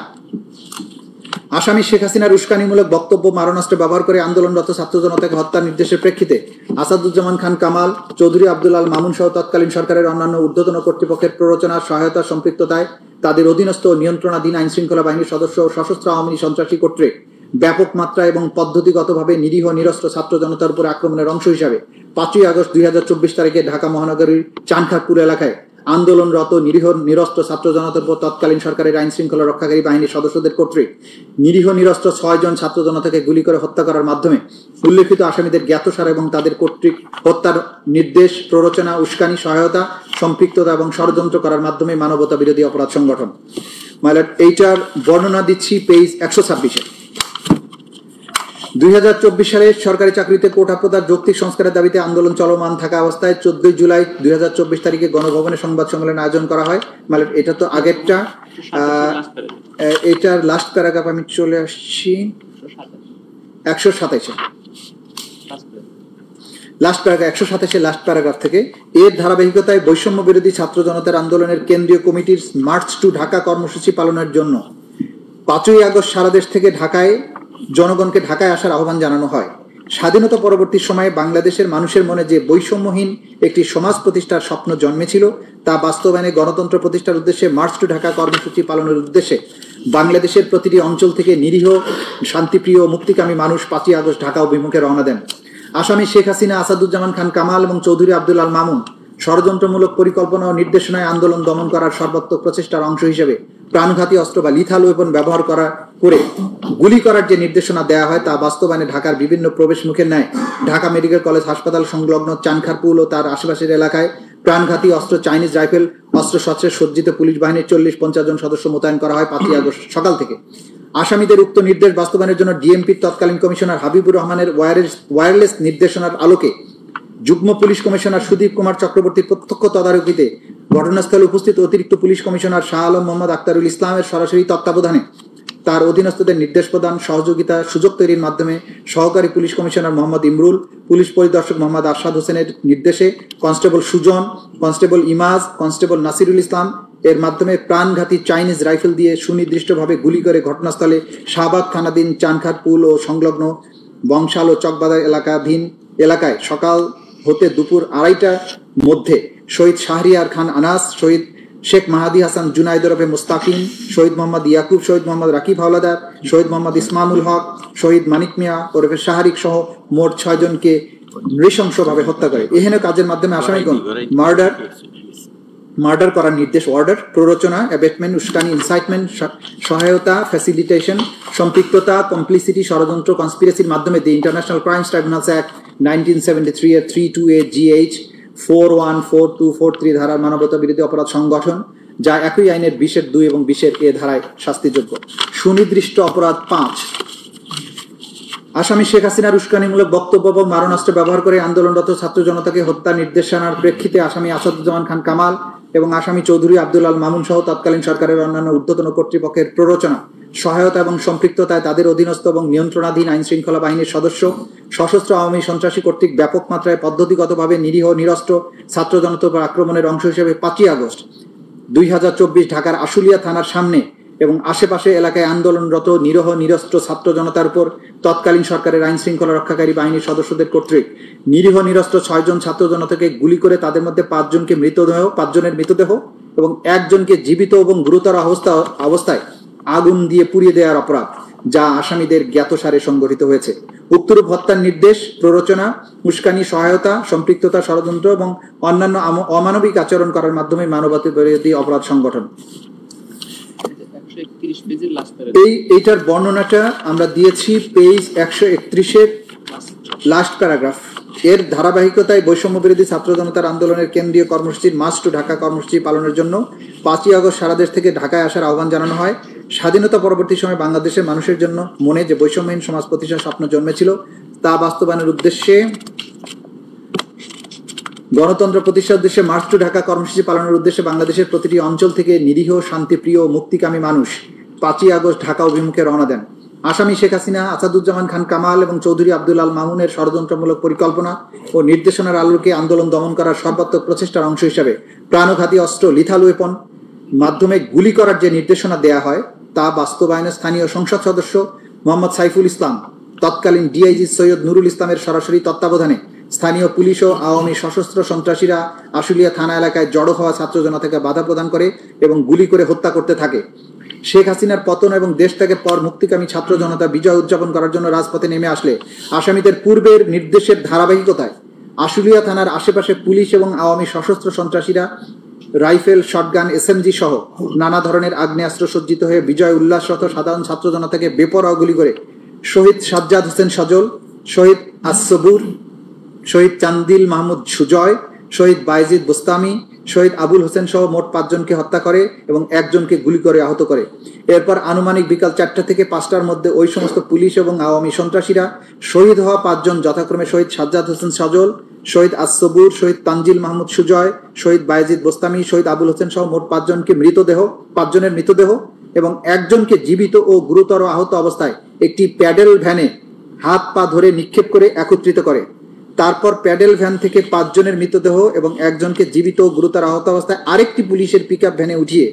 আসামি শেখ হাসিনার উস্কানিমূলক বক্তব্য মারণাস্ত্র ব্যবহার করে আন্দোলনরত ছাত্র জনতাকে হত্যার নির্দেশের প্রেক্ষিতে আসাদুজ্জামান খান কামাল, চৌধুরী আব্দুল আল মামুন সহ তৎকালীন সরকারের অন্যান্য ঊর্ধ্বতন কর্তৃপক্ষের প্ররোচনা, সহায়তা, সম্পৃক্ততায় তাদের অধীনস্থ নিয়ন্ত্রণাধীন আইন শৃঙ্খলা বাহিনীর সদস্য ও সশস্ত্র আওয়ামী সন্ত্রাসী কর্তৃক ব্যাপক মাত্রা এবং পদ্ধতিগতভাবে নিরীহ নিরস্ত্র ছাত্র জনতার উপর আক্রমণের অংশ হিসাবে 5ই আগস্ট 2024 তারিখে ঢাকা মহানগরীর চানখারপুর এলাকায় আন্দোলনরত নিরীহ নিরস্ত্র ছাত্র জনতার উপর তৎকালীন সরকারের আইন শৃঙ্খলা রক্ষাকারী বাহিনীর সদস্যদের কর্তৃক নিরীহ নিরস্ত্র 6 জন ছাত্র জনতাকে গুলি করে হত্যা করার মাধ্যমে উল্লেখিত আসামিদের জ্ঞাতসার এবং তাদের কর্তৃক হত্যার নির্দেশ, প্ররোচনা, উস্কানি, সহায়তা, সম্পৃক্ততা এবং ষড়যন্ত্র করার মাধ্যমে মানবতা বিরোধী অপরাধ সংগঠন। এইটার বর্ণনা দিচ্ছি পেজ 126-এ। 2024 সালে সরকারি চাকরিতে কোটা প্রদার যৌক্তিক সংস্কারের দাবিতে আন্দোলন চলমান থাকা অবস্থায় 14 জুলাই 2024 তারিখে গণভবনে সংবাদ সম্মেলন আয়োজন করা হয়। মানে এটা তো আগেরটা, এটার লাস্ট প্যারাগ্রাফ আমি চলে আসছি 127-এ, লাস্ট প্যারাগ্রাফ 127-এ লাস্ট প্যারাগ্রাফ থেকে। এর ধারাবাহিকতায় বৈষম্য বিরোধী ছাত্র জনতার আন্দোলনের কেন্দ্রীয় কমিটির মার্চ টু ঢাকা কর্মসূচি পালনের জন্য 5ই আগস্ট সারা দেশ থেকে জনগণকে ঢাকায় আসার আহ্বান জানানো হয়। স্বাধীনতা পরবর্তী সময়ে বাংলাদেশের মানুষের মনে যে বৈষম্যহীন একটি সমাজ প্রতিষ্ঠার স্বপ্ন জন্মেছিল, তা বাস্তবায়নে গণতন্ত্র প্রতিষ্ঠার উদ্দেশ্যে মার্চ টু ঢাকা কর্মসূচি পালনের উদ্দেশ্যে বাংলাদেশের প্রতিটি অঞ্চল থেকে নিরীহ, শান্তিপ্রিয়, মুক্তিকামী মানুষ 5ই আগস্ট ঢাকা অভিমুখে রওনা দেন। আসামি শেখ হাসিনা, আসাদুজ্জামান খান কামাল এবং চৌধুরী আব্দুল আল মামুন ষড়যন্ত্রমূলক পরিকল্পনা ও নির্দেশনায় আন্দোলন দমন করার সর্বাত্মক প্রচেষ্টার অংশ হিসেবে প্রাণঘাতী অস্ত্র বা লিথাল ওয়েপন ব্যবহার করে গুলি করার যে নির্দেশনা দেওয়া হয়, তা বাস্তবায়নে ঢাকার বিভিন্ন প্রবেশ মুখের ন্যায় ঢাকা মেডিকেল কলেজ হাসপাতাল সংলগ্ন চানখারপুল ও তার আশেপাশের এলাকায় প্রাণঘাতী অস্ত্র, চাইনিজ রাইফেল, অস্ত্রশস্ত্রে সজ্জিত পুলিশ বাহিনীর 40-50 জন সদস্য মোতায়েন করা হয় 5ই আগস্ট সকাল থেকে। আসামিদের উক্ত নির্দেশ বাস্তবায়নের জন্য ডিএমপির তৎকালীন কমিশনার হাবিবুর রহমানের ওয়্যারলেস নির্দেশনার আলোকে যুগ্ম পুলিশ কমিশনার সুদীপ কুমার চক্রবর্তীর প্রত্যক্ষ তদারকিতে ঘটনাস্থলে উপস্থিত অতিরিক্ত পুলিশ কমিশনার শাহ আলম মোহাম্মদ আক্তারুল ইসলামের সরাসরি তত্ত্বাবধানে তার অধীনস্থদের নির্দেশ প্রদান, সহযোগিতা, সুযোগ তৈরির মাধ্যমে সহকারী police commissioner Mohammad Imrul, police পরিদর্শক মোহাম্মদ আরশাদ হোসেনের নির্দেশে constable Sujon, constable Imaj, constable Nasirul Islam এর মাধ্যমে প্রাণঘাতী চাইনিজ রাইফেল দিয়ে সুনির্দিষ্টভাবে গুলি করে ঘটনাস্থলে শাহবাগ থানাধীন চানখারপুল ও সংলগ্ন বংশাল ও চকবাজার এলাকায় সকাল হতে দুপুর 2:30টার মধ্যে শহীদ শাহরিয়ার খান আনাস, শহীদ শেখ মাহাদি হাসান জুনাইদ ওরফে মুস্তাকিম, শহীদ মোহাম্মদ ইয়াকুব, শহীদ মোহাম্মদ রাকিব হাওলাদার, শহীদ মোহাম্মদ ইসমামুল হক, শহীদ মানিক মিয়া ওরফে শাহরিক সহ মোট 6 জনকে নৃশংসভাবে হত্যা করে। এহেন কাজের মাধ্যমে আসামিগণ মার্ডার করার নির্দেশ, অর্ডার, প্ররোচনা, অ্যাবেটমেন্ট, উস্কানি, ইনসাইটমেন্ট, সহায়তা, ফ্যাসিলিটেশন, সম্পৃক্ততা, কমপ্লিসিটি, ষড়যন্ত্র, কনস্পিরেসির মাধ্যমে the international crimes tribunals act 1973 এর 32A/GH 414243 ধারার মানবতা বিরোধী অপরাধ সংগঠন, যা একই আইনের 20(2) এবং 20(a) ধারায় শাস্তিযোগ্য। সুনির্দিষ্ট অপরাধ 5, আসামি শেখ হাসিনার উস্কানিমূলক বক্তব্য এবং মারণাস্ত্র ব্যবহার করে আন্দোলনরত ছাত্র জনতাকে হত্যা নির্দেশনার প্রেক্ষিতে আসামি আসাদুজ্জামান খান কামাল এবং আসামি চৌধুরী আব্দুল আল মামুন সহ তৎকালীন সরকারের অন্যান্য ঊর্ধ্বতন কর্তৃপক্ষের প্ররোচনা, সহায়তা এবং সম্পৃক্ততায় তাদের অধীনস্থ এবং নিয়ন্ত্রণাধীন আইন শৃঙ্খলা বাহিনীর সদস্য, সশস্ত্র আওয়ামী সন্ত্রাসী কর্তৃক ব্যাপক মাত্রায় পদ্ধতিগতভাবে নিরীহ নিরস্ত্র ছাত্র জনতার উপর আক্রমণের অংশ হিসেবে 5ই আগস্ট 2024 ঢাকার আশুলিয়া থানার সামনে এবং আশেপাশে এলাকায় আন্দোলনরত নিরীহ নিরস্ত্র ছাত্র জনতার উপর তৎকালীন সরকারের আইন শৃঙ্খলা রক্ষাকারী বাহিনীর সদস্যদের কর্তৃক নিরীহ নিরস্ত্র 6 জন ছাত্র জনতাকে গুলি করে তাদের মধ্যে 5 জনের মৃতদেহ এবং 1 জনকে জীবিত এবং গুরুতর অবস্থায় আগুন দিয়ে পুড়িয়ে দেওয়ার অপরাধ, যা আসামিদের জ্ঞাতসারে সংগঠিত হয়েছে। উক্তরূপ হত্যার নির্দেশ, প্ররোচনা, উস্কানি, সহায়তা, সম্পৃক্ততা, ষড়যন্ত্র এবং অন্যান্য অমানবিক আচরণ করার মাধ্যমে মানবতা বিরোধী অপরাধ সংগঠন। এইটার বর্ণনাটা আমরা দিয়েছি পেজ 131-এর লাস্ট প্যারাগ্রাফ। এর ধারাবাহিকতায় বৈষম্য বিরোধী ছাত্র জনতার আন্দোলনের কেন্দ্রীয় কর্মসূচির মার্চ টু ঢাকা কর্মসূচি পালনের জন্য 5ই আগস্ট সারা দেশ থেকে ঢাকায় আসার আহ্বান জানানো হয়। স্বাধীনতা পরবর্তী সময়ে বাংলাদেশের মানুষের জন্য মনে যে বৈষম্যহীন সমাজ প্রতিষ্ঠার স্বপ্ন জন্মেছিল তা বাস্তবায়নের উদ্দেশ্যে গণতন্ত্র প্রতিষ্ঠার উদ্দেশ্যে মার্চ টু ঢাকা কর্মসূচি পালনের উদ্দেশ্যে বাংলাদেশের প্রতিটি অঞ্চল থেকে নিরীহ, শান্তিপ্রিয় ও মুক্তিকামী মানুষ 5ই আগস্ট ঢাকা অভিমুখে রওনা দেন। আসামি শেখ হাসিনা, আসাদুজ্জামান খান কামাল এবং চৌধুরী আব্দুল আল মামুনের ষড়যন্ত্রমূলক পরিকল্পনা ও নির্দেশনার আলোকে আন্দোলন দমন করার সর্বাত্মক প্রচেষ্টার অংশ হিসাবে প্রাণঘাতী অস্ত্র লিথাল ওয়েপন মাধ্যমে গুলি করার যে নির্দেশনা দেয়া হয় তা বাস্তবায়নে স্থানীয় সংসদ সদস্য মোহাম্মদ সাইফুল ইসলাম, তৎকালীন ডিআইজি সৈয়দ নুরুল ইসলামের সরাসরি তত্ত্বাবধানে স্থানীয় পুলিশ ও আওয়ামী সশস্ত্র সন্ত্রাসীরা আশুলিয়া থানা এলাকায় জড়ো হওয়া ছাত্র জনতাকে বাধা প্রদান করে এবং গুলি করে হত্যা করতে থাকে। শেখ হাসিনার পতন এবং দেশ ত্যাগের পর মুক্তিকামী ছাত্র জনতা বিজয় উদযাপন করার জন্য রাজপথে নেমে আসলে আসামিদের পূর্বের নির্দেশের ধারাবাহিকতায় আশুলিয়া থানার আশেপাশে পুলিশ এবং আওয়ামী সশস্ত্র সন্ত্রাসীরা রাইফেল, শটগান, এসএমজি সহ নানা ধরনের আগ্নেয়াস্ত্র সজ্জিত হয়ে বিজয় উল্লাসরত সাধারণ ছাত্র জনতাকে বেপরোয়া গুলি করে শহীদ সাজ্জাদ হোসেন সজল, শহীদ আসবুর, শহীদ চান্দিল মাহমুদ সুজয়, শহীদ বাইজিদ বোস্তামি, শহীদ আবুল হোসেন সহ মোট 5 জনকে হত্যা করে এবং 1 জনকে গুলি করে আহত করে। এরপর আনুমানিক বিকাল 4টা থেকে 5টার মধ্যে ওই সমস্ত পুলিশ এবং আওয়ামী সন্ত্রাসীরা শহীদ হওয়া 5 জন যথাক্রমে শহীদ সাজ্জাদ হোসেন সজল, শহীদ আসবুর, শহীদ তানজিল মাহমুদ সুজয়, শহীদ বাইজিদ বোস্তামি, শহীদ আবুল হোসেন সহ মোট 5 জনকে 5 জনের মৃতদেহ এবং 1 জনকে জীবিত ও গুরুতর আহত অবস্থায় একটি প্যাডেল ভ্যানে হাত পা ধরে নিক্ষেপ করে একত্রিত করে। তারপর প্যাডেল ভ্যান থেকে 5 জনের মৃতদেহ এবং 1 জনকে জীবিত ও গুরুতর আহত অবস্থায় আরেকটি পুলিশের পিকআপ ভ্যানে উঠিয়ে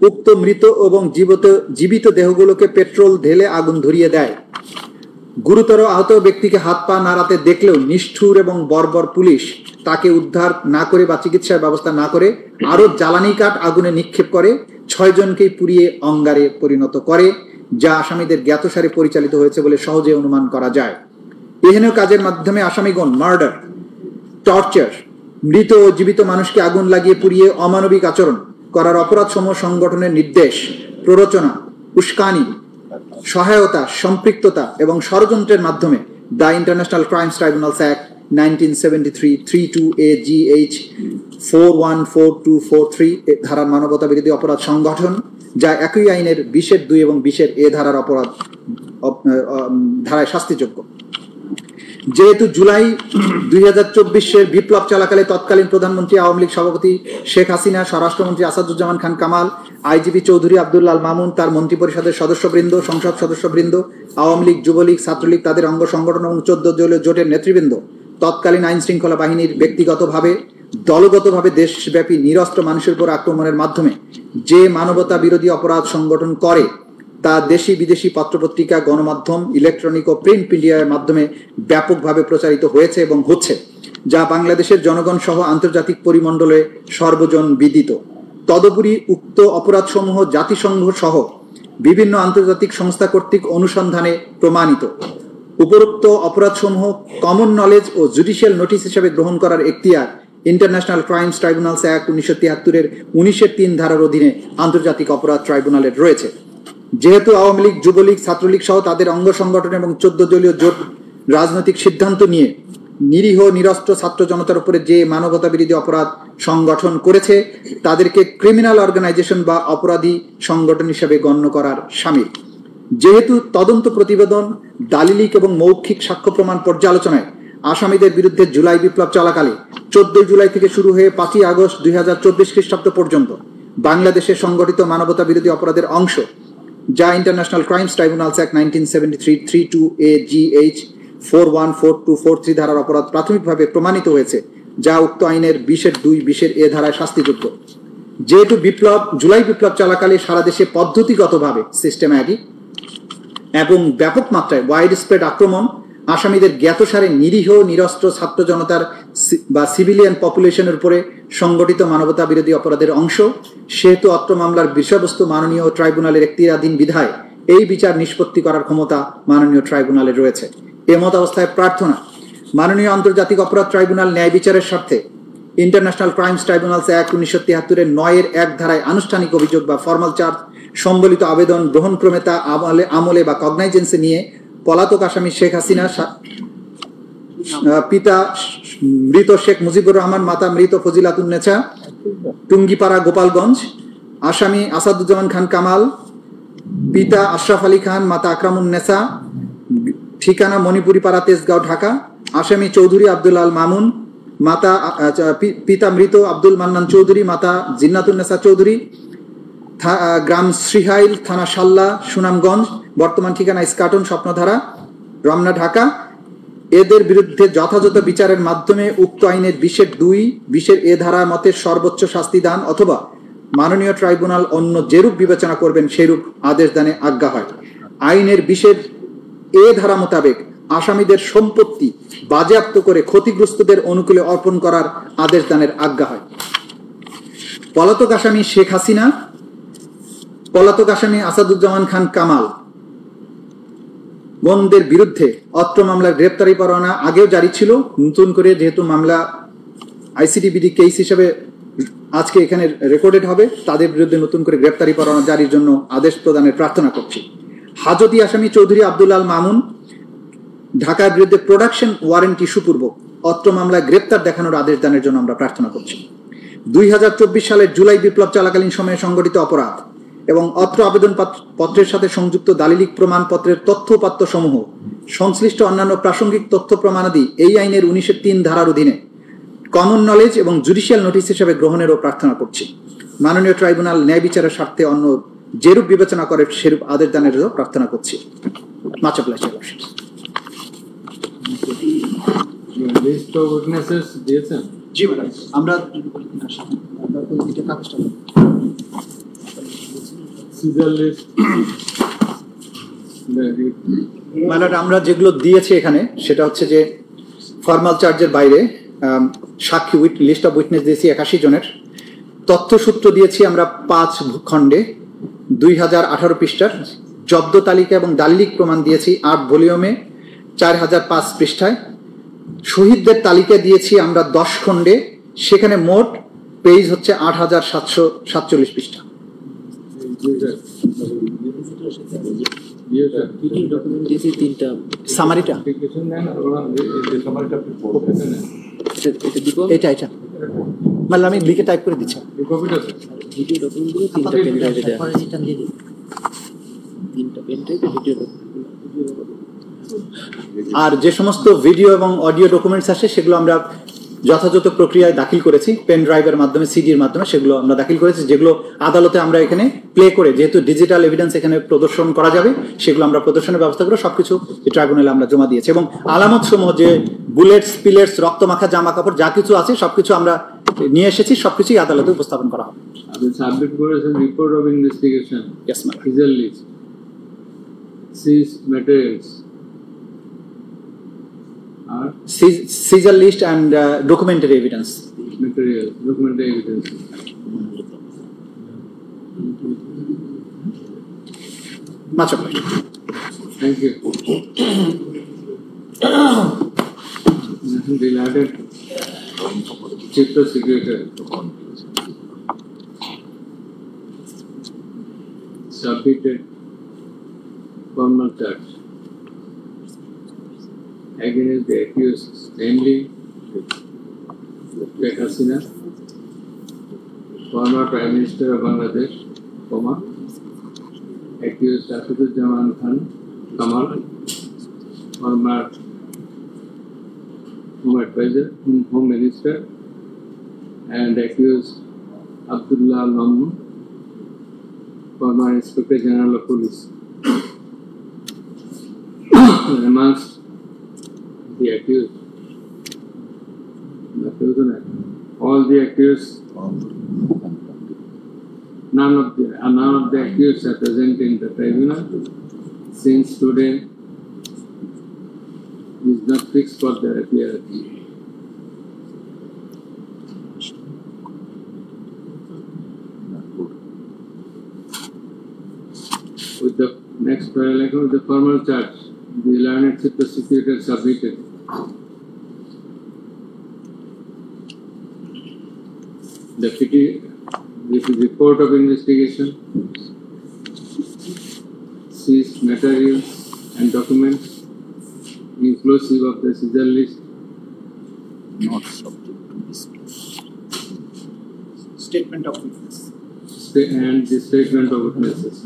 উক্ত মৃত এবং জীবিত দেহগুলোকে পেট্রোল ঢেলে আগুন ধরিয়ে দেয়। গুরুতর আহত ব্যক্তিকে হাত পা নাড়াতে দেখলেও নিষ্ঠুর এবং বর্বর পুলিশ তাকে উদ্ধার না করে বা চিকিৎসার ব্যবস্থা না করে আরো জ্বালানি কাঠ আগুনে নিক্ষেপ করে 6 জনকেই পুড়িয়ে অঙ্গারে পরিণত করে, যা আসামিদের জ্ঞাতসারে পরিচালিত হয়েছে বলে সহজে অনুমান করা যায়। এহেন কাজের মাধ্যমে আসামিগণ মার্ডার, টর্চার, মৃত ও জীবিত মানুষকে আগুন লাগিয়ে পুড়িয়ে অমানবিক আচরণ করার অপরাধসমূহ সংগঠনের নির্দেশ, প্ররোচনা, উস্কানি, সহায়তা, সম্পৃক্ততা এবং ষড়যন্ত্রের মাধ্যমে the international crimes tribunals act 1973 32AGH 414243 ধারার মানবতা বিরোধী অপরাধ সংগঠন, যা একই আইনের 20(2) এবং 20(a) ধারার অপরাধ ধারায় শাস্তিযোগ্য। যেহেতু জুলাই 2024 বিপ্লব চলাকালে তৎকালীন প্রধানমন্ত্রী আওয়ামী লীগ সভাপতি শেখ হাসিনা, স্বরাষ্ট্রমন্ত্রী আসাদুজ্জামান খান কামাল, আইজিপি চৌধুরী আব্দুল আল মামুন, তার মন্ত্রিপরিষদের সদস্যবৃন্দ, সংসদ সদস্যবৃন্দ, আওয়ামী লীগ, যুবলীগ, ছাত্রলীগ, তাদের অঙ্গ সংগঠন এবং 14 দলীয় জোটের নেতৃবৃন্দ তৎকালীন আইন শৃঙ্খলা বাহিনীর ব্যক্তিগতভাবে, দলগতভাবে দেশব্যাপী নিরস্ত্র মানুষের উপর আক্রমণের মাধ্যমে যে মানবতা বিরোধী অপরাধ সংগঠন করে তা দেশি বিদেশি পত্রপত্রিকা, গণমাধ্যম, ইলেকট্রনিক ও প্রিন্ট মিডিয়ার মাধ্যমে ব্যাপকভাবে প্রচারিত হয়েছে এবং হচ্ছে, যা বাংলাদেশের জনগণ সহ আন্তর্জাতিক পরিমণ্ডলে সর্বজন বিদিত। তদুপরি উক্ত অপরাধসমূহ জাতিসংঘ সহ বিভিন্ন আন্তর্জাতিক সংস্থা কর্তৃক অনুসন্ধানে প্রমাণিত। উপরোক্ত অপরাধসমূহ কমন নলেজ ও জুডিশিয়াল নোটিশ হিসেবে গ্রহণ করার এখতিয়ার ইন্টারন্যাশনাল ক্রাইমস ট্রাইব্যুনালস অ্যাক্ট 1973 19(3) ধারার অধীনে আন্তর্জাতিক অপরাধ ট্রাইব্যুনালের রয়েছে। যেহেতু আওয়ামী লীগ, যুবলীগ, ছাত্রলীগ সহ তাদের অঙ্গ সংগঠন এবং 14 দলীয় জোট রাজনৈতিক সিদ্ধান্ত নিয়ে নিরীহ নিরস্ত্র ছাত্র জনতার উপরে যে মানবতা বিরোধী অপরাধ সংগঠন করেছে তাদেরকে ক্রিমিনাল অর্গানাইজেশন বা অপরাধী সংগঠন হিসেবে গণ্য করার শামিল। যেহেতু তদন্ত প্রতিবেদন, দালিলিক এবং মৌখিক সাক্ষ্য প্রমাণ পর্যালোচনায় আসামিদের বিরুদ্ধে জুলাই বিপ্লব চলাকালে 14 জুলাই থেকে শুরু হয়ে 5ই আগস্ট 2024 খ্রিস্টাব্দ পর্যন্ত বাংলাদেশে সংগঠিত মানবতা বিরোধী অপরাধের অংশ, যা international crimes tribunals act 1973 32AGH 414243 ধারার অপরাধ প্রাথমিকভাবে প্রমাণিত হয়েছে, যা উক্ত আইনের 20(2) 20(a) ধারায় শাস্তিযোগ্য। যেহেতু জুলাই বিপ্লব চলাকালে সারা দেশে পদ্ধতিগতভাবে সিস্টেম্যাটিক এবং ব্যাপক মাত্রায় ওয়াইড স্প্রেড আক্রমণ আসামিদের জ্ঞাতসারে নিরীহ নিরস্ত্র ছাত্র জনতার বা সিভিলিয়ান পপুলেশনের উপরে সংগঠিত মানবতা বিরোধী অপরাধের অংশ, সেহেতু অত্র মামলার বিষয়বস্তু মাননীয় ট্রাইব্যুনালের এখতিয়ারাধীন বিধায় এই বিচার নিষ্পত্তি করার ক্ষমতা মাননীয় ট্রাইব্যুনালের রয়েছে। এমত অবস্থায় প্রার্থনা মাননীয় আন্তর্জাতিক অপরাধ ট্রাইব্যুনাল ন্যায় বিচারের স্বার্থে ইন্টারন্যাশনাল ক্রাইমস ট্রাইব্যুনালস অ্যাক্ট 1973 9(1) ধারায় আনুষ্ঠানিক অভিযোগ বা ফর্মাল চার্জ সম্বলিত আবেদন গ্রহণক্রমে তা আমলে বা কগনাইজেন্সে নিয়ে পলাতক আসামি শেখ হাসিনা, পিতা মৃত শেখ মুজিবুর রহমান, মাতা মৃত ফজিলাতুন্নেছা, টুঙ্গিপাড়া, গোপালগঞ্জ, আসামি আসাদুজ্জামান খান কামাল, পিতা আশরাফ আলী খান, মাতা আকরামুন নেসা, ঠিকানা মণিপুরি পাড়া, তেজগাঁও, ঢাকা। আসামি চৌধুরী আব্দুল আল মামুন, মাতা পিতা মৃত আব্দুল মান্নান চৌধুরী, মাতা জিন্নাতুন্নেসা চৌধুরী, গ্রাম শ্রীহাইল, থানা সাল্লা, সুনামগঞ্জ, বর্তমান ঠিকানা ইস্কাটন, স্বপ্নধারা, রমনা, ঢাকা। এদের বিরুদ্ধে যথাযথ বিচারের মাধ্যমে উক্ত আইনের 20-2 এ ধারা মতে সর্বোচ্চ শাস্তি দান অথবা মাননীয় ট্রাইব্যুনাল অন্য যেরূপ বিবেচনা করবেন সেরূপ আদেশ দানে আজ্ঞা হয়। আইনের 20 এ ধারা মোতাবেক আসামিদের সম্পত্তি বাজেয়াপ্ত করে ক্ষতিগ্রস্তদের অনুকূলে অর্পণ করার আদেশ দানের আজ্ঞা হয়। পলাতক আসামি শেখ হাসিনা, পলাতক আসামি আসাদুজ্জামান খান কামাল গণদের বিরুদ্ধে অত্র মামলার গ্রেপ্তারি পরোয়ানা আগেও জারি ছিল। নতুন করে যেহেতু মামলা আইসিটিবিডি কেস হিসেবে আজকে এখানে রেকর্ডেড হবে, তাদের বিরুদ্ধে নতুন করে গ্রেপ্তারি পরোয়ানা জারির জন্য আদেশ প্রদানের প্রার্থনা করছি। হাজতি আসামি চৌধুরী আব্দুল আল মামুন ঢাকার বিরুদ্ধে প্রোডাকশন ওয়ারেন্টি সুপূর্বক অত্র মামলায় গ্রেপ্তার দেখানোর আদেশ দানের জন্য আমরা প্রার্থনা করছি। 2024 সালের জুলাই বিপ্লব চলাকালীন সময়ে সংগঠিত অপরাধ এবং অত্র আবেদন পত্রের সাথে সংযুক্ত দালিলিক প্রমাণপত্রের তথ্যপাত্য সমূহ সংশ্লিষ্ট অন্যান্য প্রাসঙ্গিক তথ্য প্রমাণাদি এই আইনের 1903 ধারার অধীনে কমন নলেজ এবং জুডিশিয়াল নোটিশ হিসেবে গ্রহণেরও প্রার্থনা করছি। মাননীয় ট্রাইব্যুনাল ন্যায় বিচারের স্বার্থে অন্য যেরূপ বিবেচনা করে সেরূপ আদেশ দানেরও প্রার্থনা করছি। Much obliged. List of witnesses দিয়েছেন? জি ম্যাডাম, আমরা সিজার লিস্ট ম্যাডাম আমরা যেগুলো দিয়েছি এখানে সেটা হচ্ছে যে ফর্মাল চার্জের বাইরে সাক্ষী লিস্ট অফ উইটনেস দিয়েছি 81 জনের। তথ্যসূত্র দিয়েছি আমরা 5 খণ্ডে 2018 পৃষ্ঠার। জব্দ তালিকা এবং দালিলিক প্রমাণ দিয়েছি 8 ভলিউমে 4005 পৃষ্ঠায়। শহীদদের তালিকা দিয়েছি আমরা 10 খণ্ডে, সেখানে মোট পেজ হচ্ছে 8747 পৃষ্ঠা। সামারিটা এটা এটা মানে আমি লিখে টাইপ করে দিচ্ছি। আর যে সমস্ত ভিডিও এবং অডিও ডকুমেন্টস আসে সেগুলো আমরা যথাযথ প্রক্রিয়ায় দাখিল করেছি, পেন ড্রাইভের মাধ্যমে, সিডির মাধ্যমে সেগুলো আমরা দাখিল করেছি। যেগুলো আদালতে আমরা এখানে প্লে করে, যেহেতু ডিজিটাল এভিডেন্স এখানে প্রদর্শন করা যাবে, সেগুলো আমরা প্রদর্শনের ব্যবস্থা করে সবকিছু ট্রাইব্যুনালে আমরা জমা দিয়েছি। এবং আলামত সমূহ যে বুলেটস, পিলেটস, রক্তমাখা জামা কাপড় যা কিছু আছে সবকিছু আমরা নিয়ে এসেছি, সবকিছুই আদালতে উপস্থাপন করা হবে। আপনি সাবমিট করেছেন report of investigation, yes ma'am, seizure list, seize materials, seizure list and documentary evidence. Material, documentary evidence. Much obliged. Thank you. Delighted Chief Prosecutor submitted formal charge against the accused, namely Sheikh Hasina, former Prime Minister of Bangladesh, accused Asaduজ্জামান Khan Kamal, former Home Advisor, Home Minister, and accused Abdullah Mamun, former Inspector General of Police. Amongst the accused, all the accused, none of the accused are present in the tribunal, since today is not fixed for their appearance. With the next parallel, with the formal charge, the learned Chief Prosecutor submitted the report of investigation, seized materials and documents, inclusive of the seizure list, Not subject to dispute. Statement of witness. and the statement of witnesses.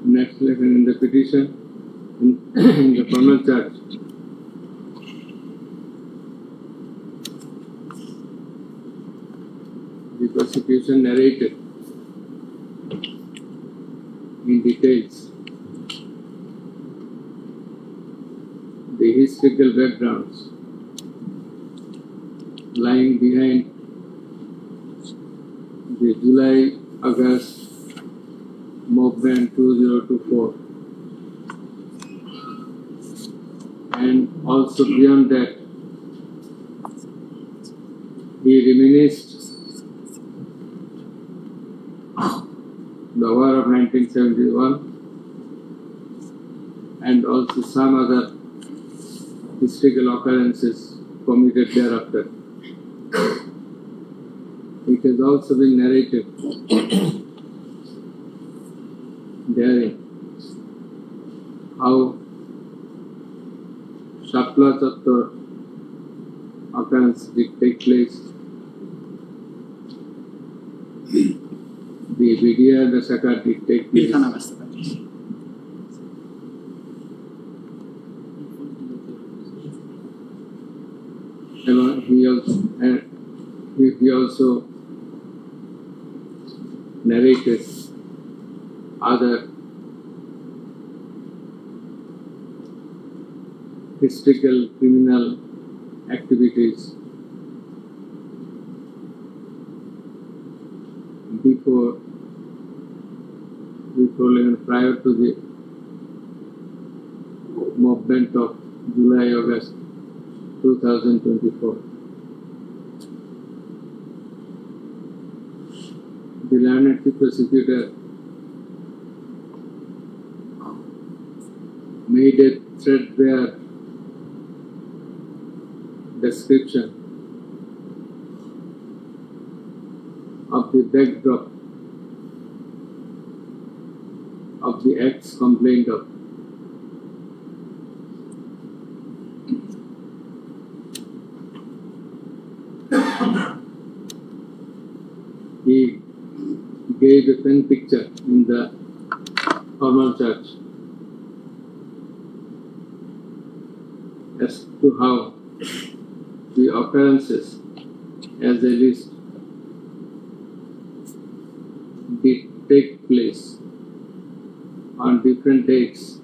Next level in the petition, in the formal charge. The prosecution narrated in details the historical backgrounds lying behind the July-August movement 2024, and also beyond that, he reminisced the war of 1971 and also some other historical occurrences committed thereafter. It has also been narrated therein how Shapla Chattor occurrence did take place. The Vidya Dasaka did take place. And he also narrated other historical criminal activities before and prior to the movement of July-August 2024. The learned chief prosecutor made a threadbare description of the backdrop of the acts complained of. He gave a pen picture in the formal charge as to how the occurrences as a list did take place on different dates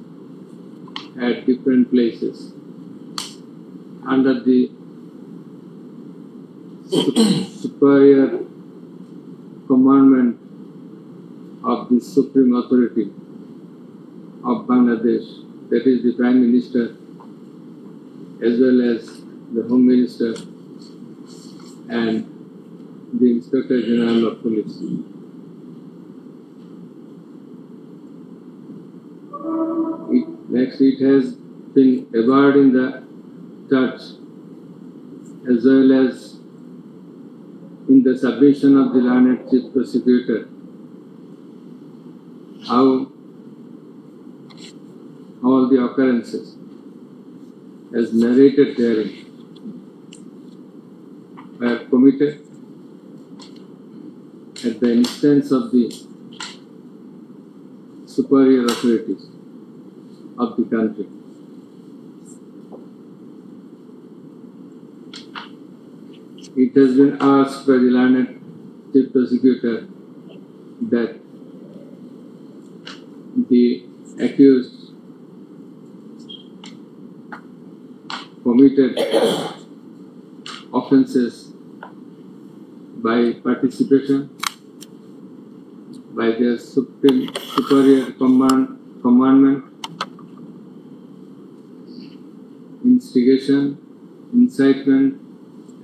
at different places under the superior commandment of the Supreme Authority of Bangladesh, that is the Prime Minister, as well as the Home Minister and the Inspector General of Police. Next, it has been averred in the church as well as in the submission of the learned chief prosecutor how all the occurrences as narrated therein were committed at the instance of the superior authorities of the country. It has been asked by the learned chief prosecutor that the accused committed offences by participation by their superior commandment, instigation, incitement,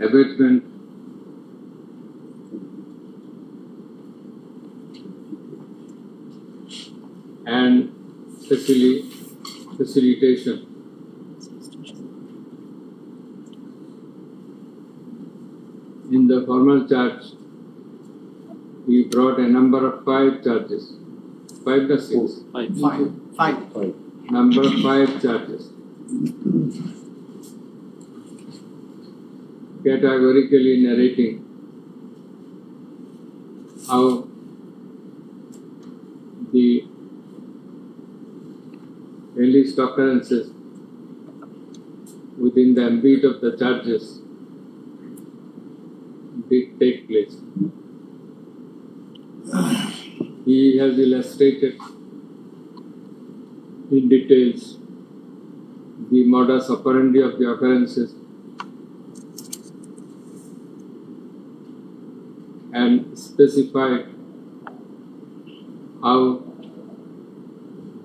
abatement, and facilitation. In the formal charge, he brought a number of 5 charges. 5 or 6? 5. Number of 5 charges. categorically narrating how the alleged occurrences within the ambit of the charges did take place. He has illustrated in details the modus operandi of the occurrences and specified how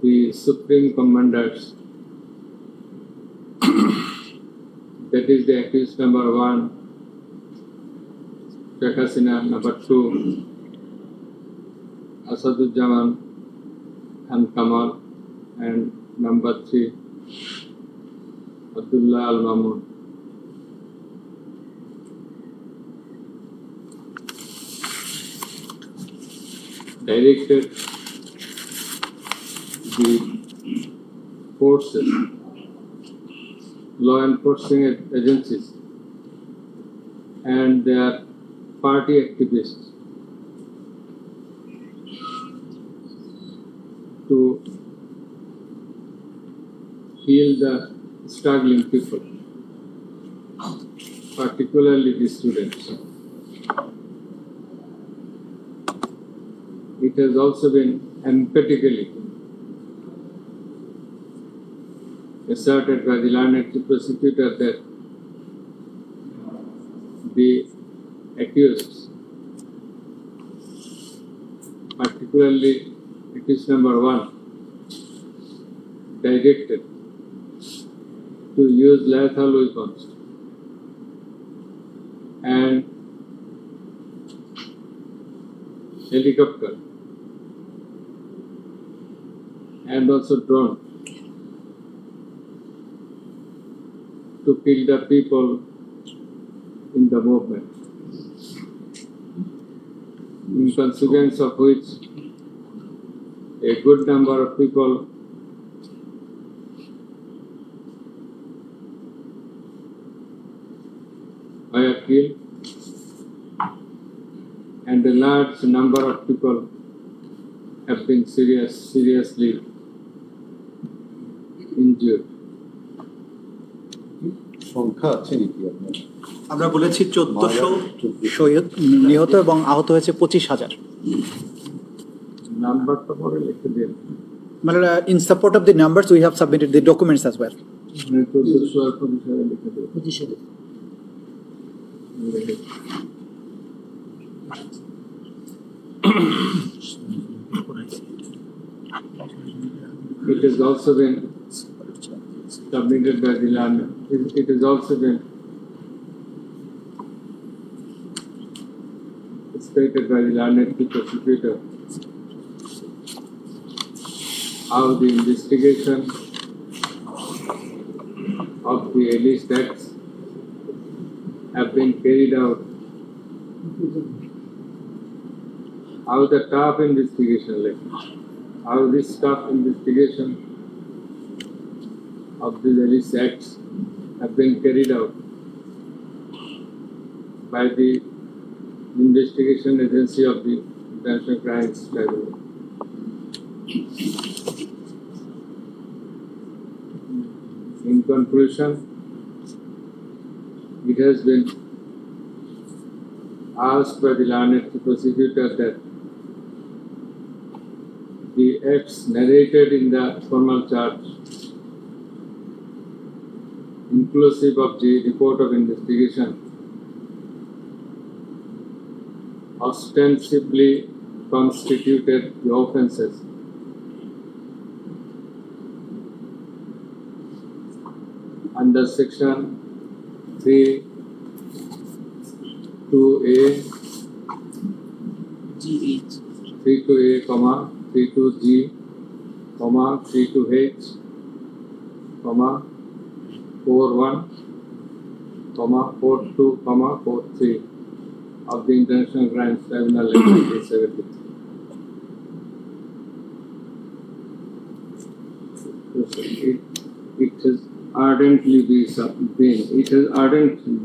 the Supreme Commanders, that is the accused number 1, Sheikh Hasina, number 2, Asaduzzaman and Kamal, and number 3, Abdullah Al-Mamun, directed the forces, law enforcing agencies, and their party activists to heal the struggling people, particularly the students. It has also been emphatically asserted by the learned prosecutor that the accused, particularly accused number 1, directed to use lethal weapons and helicopter and also drone to kill the people in the movement, in consequence of which a good number of people were killed and a large number of people have been seriously injured. সংখ্যা আছে নাকি আপনার? আমরা বলেছি 1400 শহীদ নিহত এবং আহত হয়েছে 25,000. নাম্বারটা পরে লিখে দিন। মানে in support of the numbers we have submitted the documents as well. 1400 আর 25,000 লিখে দিন। 25,000 It has also been submitted by the learner. It has also been stated by the learned prosecutor how the investigation of the alleged acts have been carried out, how the tough investigation, how this tough investigation of these alleged acts have been carried out by the investigation agency of the International Crimes Tribunal. In conclusion, it has been asked by the learned prosecutor that the acts narrated in the formal charge, inclusive of the report of investigation, ostensibly constituted the offences under section 32A, 32A, 32G, 32H, 41, 42, 43 of the International Crimes Tribunal 1973. It has ardently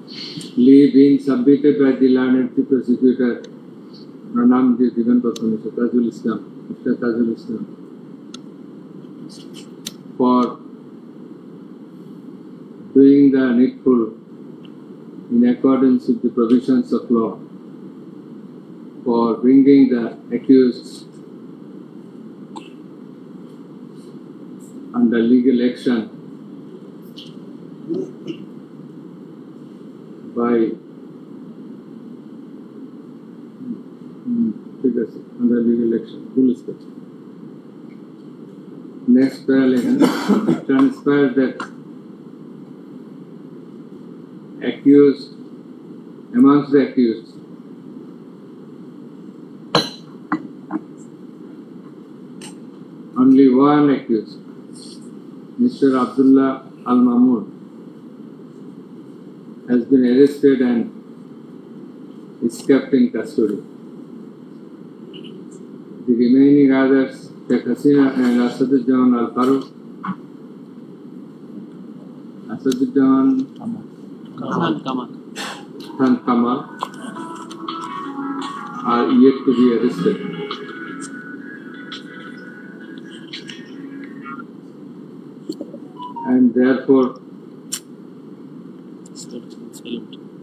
plea being submitted by the learned chief prosecutor Pranam Jivan Mr. Tajul Islam for doing the needful in accordance with the provisions of law, for bringing the accused under legal action by under legal action. Next parallel transpires that accused, amongst the accused, only one accused, Mr. Abdullah Al-Mahmoud, has been arrested and is kept in custody. The remaining others, Sheikh Hasina and Asadujaman Al-Faruq, Asadujaman Khan Kamal, are yet to be arrested. And therefore,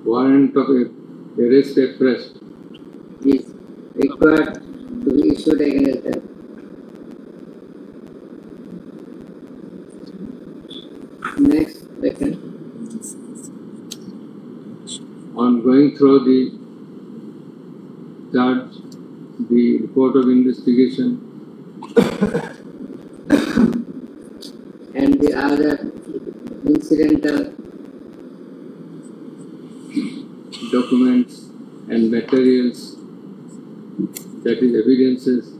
warrant of arrest express is required to be issued against them. Next, second. On going through the charge, the report of investigation, and the other incidental documents and materials, that is evidences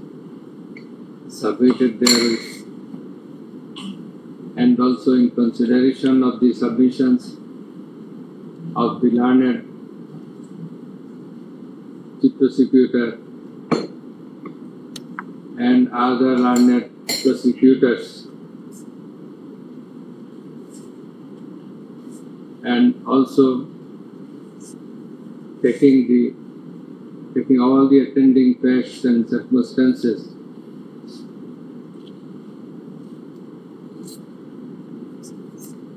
submitted therewith, and also in consideration of the submissions of the learned chief prosecutor and other learned prosecutors, and also taking all the attending facts and circumstances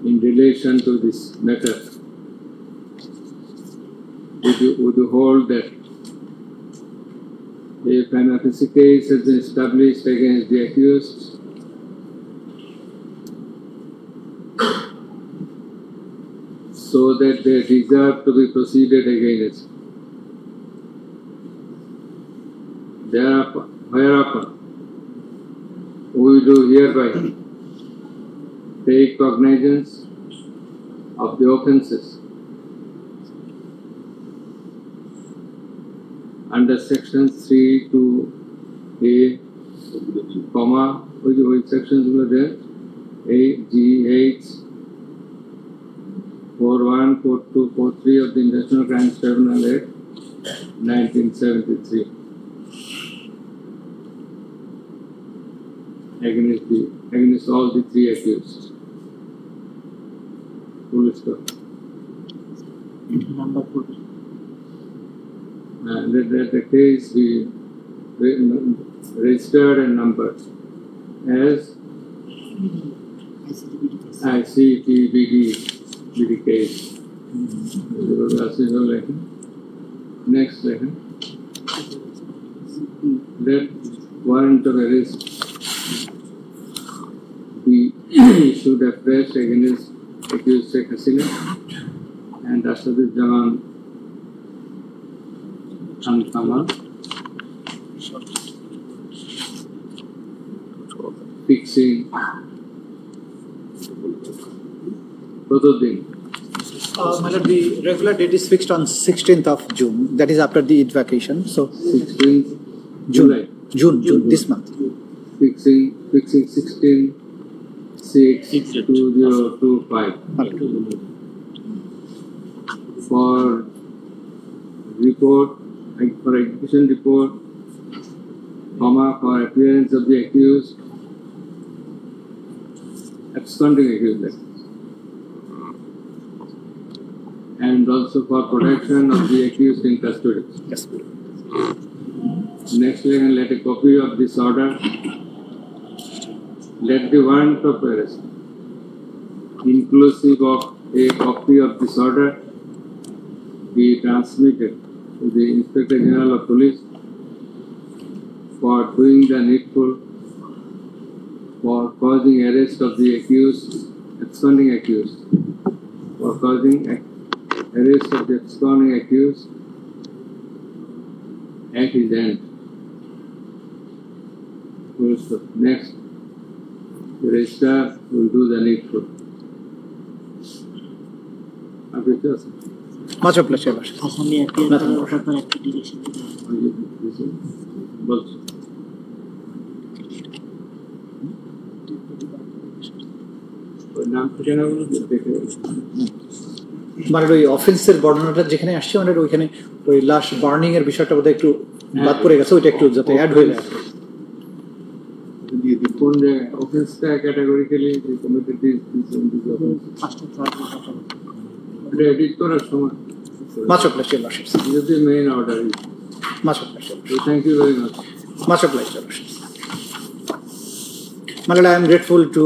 in relation to this matter, would you hold that if an offensive case has been established against the accused, so that they deserve to be proceeded against. Whereupon we do hereby take cognizance of the offences under section 3 to A, comma, which sections were there? A, G, H, 41, 42, 43 of the International Crimes Tribunal Act 1973 against all the three accused. Full stop. number 2. Let the case be registered and numbered as ICTBD case. Next letter. Let warrant of arrest be issued afresh against accused Sheikh Hasina and Asadujaman Khan Kamal, fixing The regular date is fixed on 16th of June. That is after the Eid vacation. So 16th June, this month. Fixing 16/6/2025 for execution report, for appearance of the accused, absconding accused, and also for protection of the accused in custody. Yes. Next, let a copy of this order. Let the warrant of arrest, inclusive of a copy of this order, be transmitted to the Inspector General of Police for doing the needful for causing arrest of the accused, absconding accused, for causing arrest of the absconding accused at his end. Next, the registrar will do the needful. Much obliged, Your Worship. Assami appeal Nothing করার ব্যাপারে application বলছো ওই নাম ঠিকানা বলো দেখে মানে ওই অফেন্সের বর্ণনাটা যেখানে আসছে মানে ওইখানে ওই লাশ বার্নিং এর বিষয়টা বোধহয় একটু বাদ পড়ে গেছে, ওইটা একটু যাতে অ্যাড হয়ে যায়। কোন জায়গায় অফেন্সটা ক্যাটাগরিক্যালি কমিটেড এটা এডিট করার সময় Much obliged, Your Worship. this is the main order. Much obliged, Your Worship. So thank you very much. Much obliged, Your Worship. My lord, I am grateful to